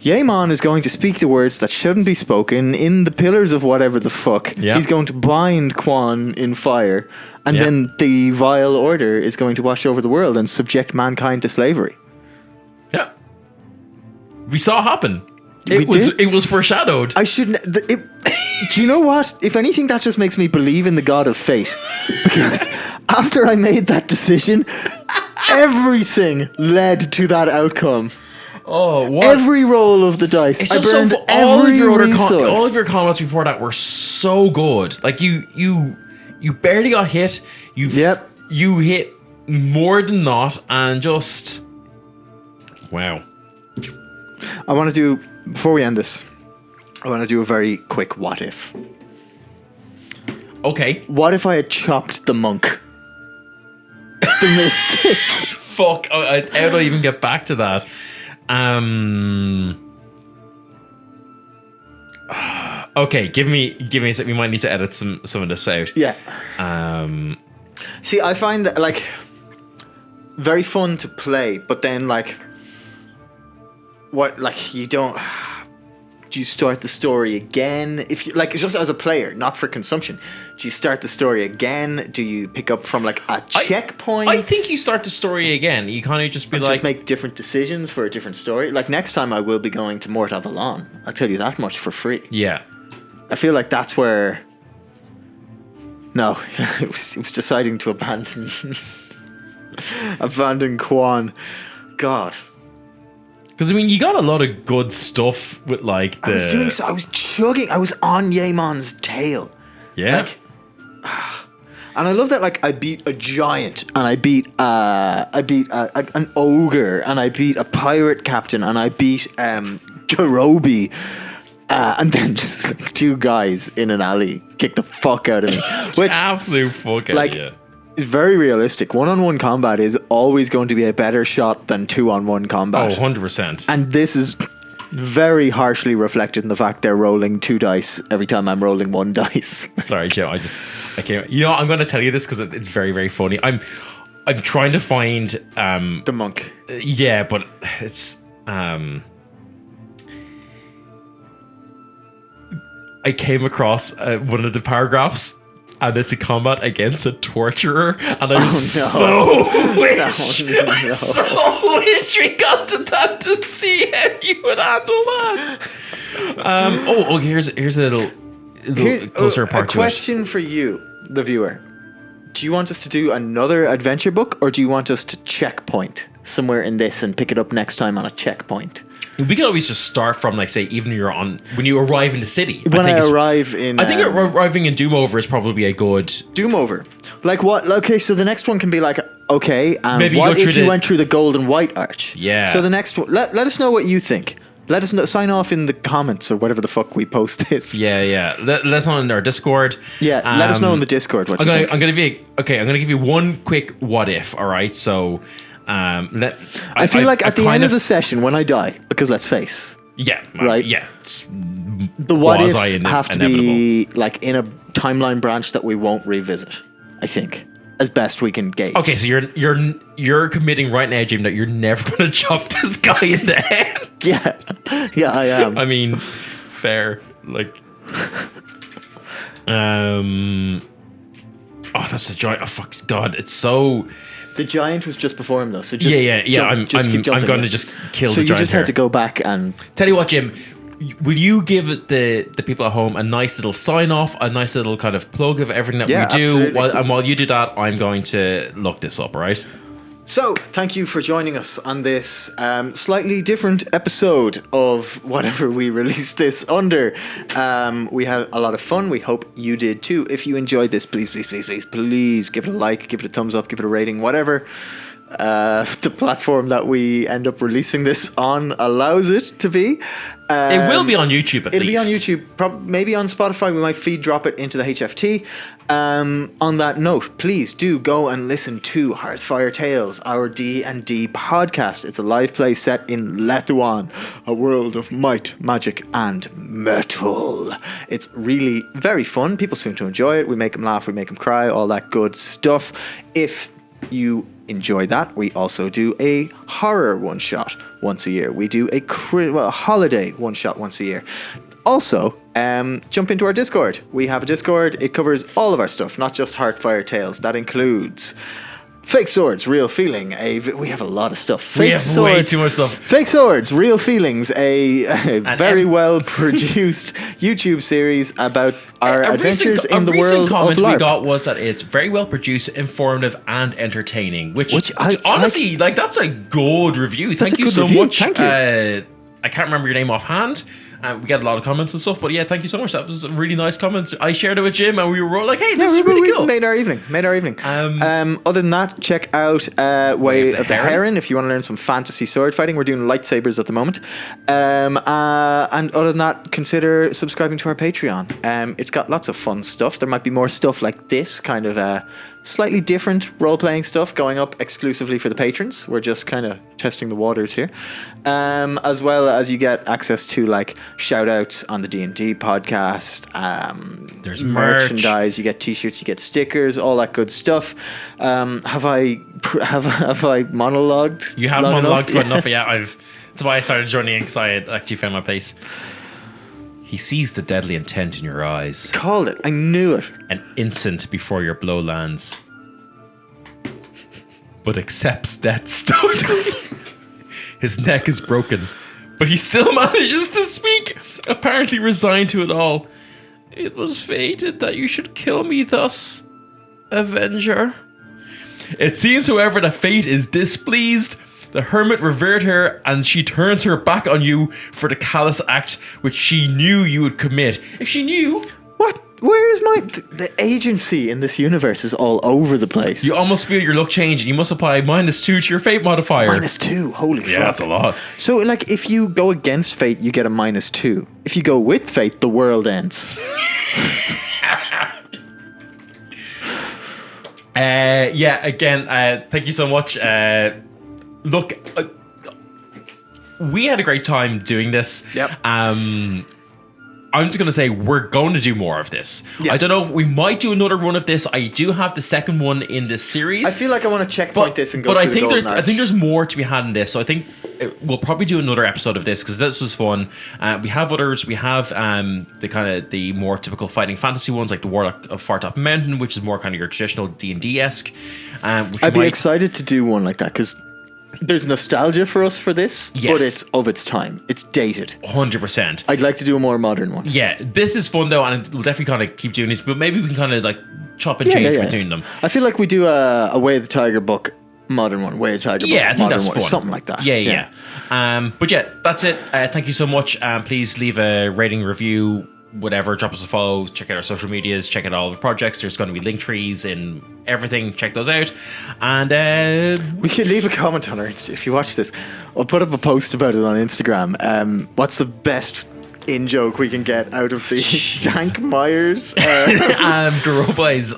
Yaemon is going to speak the words that shouldn't be spoken in the pillars of whatever the fuck. Yeah. He's going to bind Quan in fire, and Yeah. then the vile order is going to wash over the world and subject mankind to slavery. Yeah. We saw it happen. We did? It was foreshadowed. I shouldn't. Do you know what? If anything, that just makes me believe in the god of fate. Because after I made that decision, everything led to that outcome. Oh, what? Every roll of the dice. It's I just burned so all every of your resource. all of your combats before that were so good. Like you barely got hit. Yep. You hit more than not, and just wow. I want to do, before we end this, I want to do a very quick what if. Okay. What if I had chopped the monk? The mystic. Fuck. How do I even get back to that? Okay, give me a sec. We might need to edit some of this out. Yeah. See, I find that like very fun to play, but then like what, like you don't. Do you start the story again? If you like, just as a player, not for consumption. Do you start the story again? Do you pick up from like a checkpoint? I think you start the story again. You kind of just be and like, just make different decisions for a different story. Like next time, I will be going to Mort Avalon. I'll tell you that much for free. yeah. I feel like that's where. No, it was deciding to abandon Quan. God. Because I mean, you got a lot of good stuff with like the. I was chugging. I was on Yaemon's tail. Yeah. Like, and I love that. Like, I beat a giant, and I beat an ogre, and I beat a pirate captain, and I beat Garobi, and then just like 2 guys in an alley kick the fuck out of me. Which absolute fuck out like. of you. It's very realistic. 1-on-1 combat is always going to be a better shot than 2-on-1 combat. Oh, 100%. And this is very harshly reflected in the fact they're rolling 2 dice every time I'm rolling 1 dice. Sorry, Joe. I can't. You know, I'm going to tell you this because it's very, very funny. I'm trying to find the monk. Yeah, but it's I came across one of the paragraphs. And it's a combat against a torturer, and I so wish we got to that to see how you would handle that. Here's a little closer part to it. A question for you, the viewer: do you want us to do another adventure book, or do you want us to checkpoint somewhere in this and pick it up next time on a checkpoint? We could always just start from, like, say, even when you arrive in the city. I think arriving in Doomover is probably a good Doomover. Like what? Okay, so the next one can be like, okay, maybe what if you went through the Golden White Arch? Yeah. So the next one, let us know what you think. Let us know, sign off in the comments or whatever the fuck we post this. Yeah. Let us know in our Discord. Yeah, let us know in the Discord what you think. I'm gonna give you one quick what if. All right, so. I feel like at the end of the session when I die, because let's face, right? Yeah, the what ifs have to be like in a timeline branch that we won't revisit. I think, as best we can gauge. Okay, so you're committing right now, Jim, that you're never going to chop this guy in the head. Yeah, I am. I mean, fair. Like, That's the giant. Oh fuck, God! It's so. The giant was just before him though, so just I'm going to just kill so the giant. So you just had to go back and tell you what, Jim. Will you give the people at home a nice little sign off, a nice little kind of plug of everything that we do? Absolutely. While you do that, I'm going to look this up, all right? So, thank you for joining us on this slightly different episode of whatever we released this under. We had a lot of fun. We hope you did too. If you enjoyed this, please give it a like, give it a thumbs up, give it a rating, whatever. The platform that we end up releasing this on allows it to be. It will be on YouTube at least. It'll be on YouTube, maybe on Spotify. We might feed drop it into the HFT. On that note, please do go and listen to Hearthfire Tales, our D&D podcast. It's a live play set in Lethuan, a world of might, magic, and metal. It's really very fun. People seem to enjoy it. We make them laugh, we make them cry, all that good stuff. If you enjoy that, we also do a horror one-shot once a year. We do a holiday one-shot once a year. Also, jump into our Discord. We have a Discord. It covers all of our stuff, not just Hearthfire Tales. That includes Fake Swords, Real Feeling. We have a lot of stuff. We have way too much stuff. Fake Swords, Real Feelings, a very well produced YouTube series about our adventures in the world of LARP. A recent comment we got was that it's very well produced, informative, and entertaining. Which honestly, that's a good review. Thank you so much. Thank you. I can't remember your name offhand. We got a lot of comments and stuff, but yeah, thank you so much. That was a really nice comment. I shared it with Jim, and we were all like, "Hey, this is really cool." Made our evening. Other than that, check out Way of the Heron if you want to learn some fantasy sword fighting. We're doing lightsabers at the moment. And other than that, consider subscribing to our Patreon. It's got lots of fun stuff. There might be more stuff like this, kind of slightly different role-playing stuff going up exclusively for the patrons. We're just kind of testing the waters here. As well as you get access to like shout-outs on the D&D podcast. There's merchandise. You get t-shirts, you get stickers, all that good stuff. Have I monologued? You have monologued good enough. Yeah, that's why I started joining in, because I had actually found my place. He sees the deadly intent in your eyes. Called it. I knew it. An instant before your blow lands. But accepts death stoically. His neck is broken, but he still manages to speak, apparently resigned to it all. It was fated that you should kill me thus, Avenger. It seems, however, that fate is displeased. The hermit revered her, and she turns her back on you for the callous act which she knew you would commit. If she knew... What? Where is the agency in this universe is all over the place. You almost feel your luck change, and you must apply -2 to your fate modifier. -2? Holy fuck. Yeah, that's a lot. So, like, if you go against fate, you get a -2. If you go with fate, the world ends. Thank you so much. Look, we had a great time doing this. Yep. I'm just going to say we're going to do more of this. Yep. I don't know. We might do another run of this. I do have the second one in this series. I feel like I want to checkpoint this and go But through the golden arch. I think there's more to be had in this. So I think we'll probably do another episode of this, because this was fun. We have others. We have the more typical fighting fantasy ones, like the Warlock of Fartop Mountain, which is more kind of your traditional D&D-esque. I'd be excited to do one like that, because there's nostalgia for us for this, yes, but it's of its time. It's dated. 100%. I'd like to do a more modern one. Yeah, this is fun though, and we'll definitely kind of keep doing this, but maybe we can kind of like chop and change between them. I feel like we do a Way of the Tiger book modern one, Way of the Tiger book I think modern that's one, fun. something like that. Yeah. But yeah, that's it. Thank you so much. Please leave a rating, review, whatever, drop us a follow, check out our social medias, check out all the projects. There's going to be link trees in everything. Check those out. And we could leave a comment on our Insta if you watch this. I'll put up a post about it on Instagram. What's the best in-joke we can get out of these Dank Myers? Garoboy's.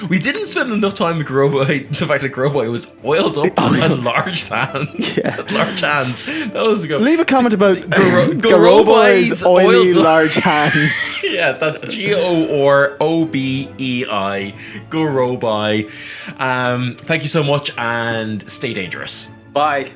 We didn't spend enough time with Garoboy. The fact that Garoboy was oiled up and large hands. Yeah. Large hands. That was a good. Leave a comment about Garoboy's oily large hands. Yeah, that's Gorbei. Garoboy. Thank you so much, and stay dangerous. Bye.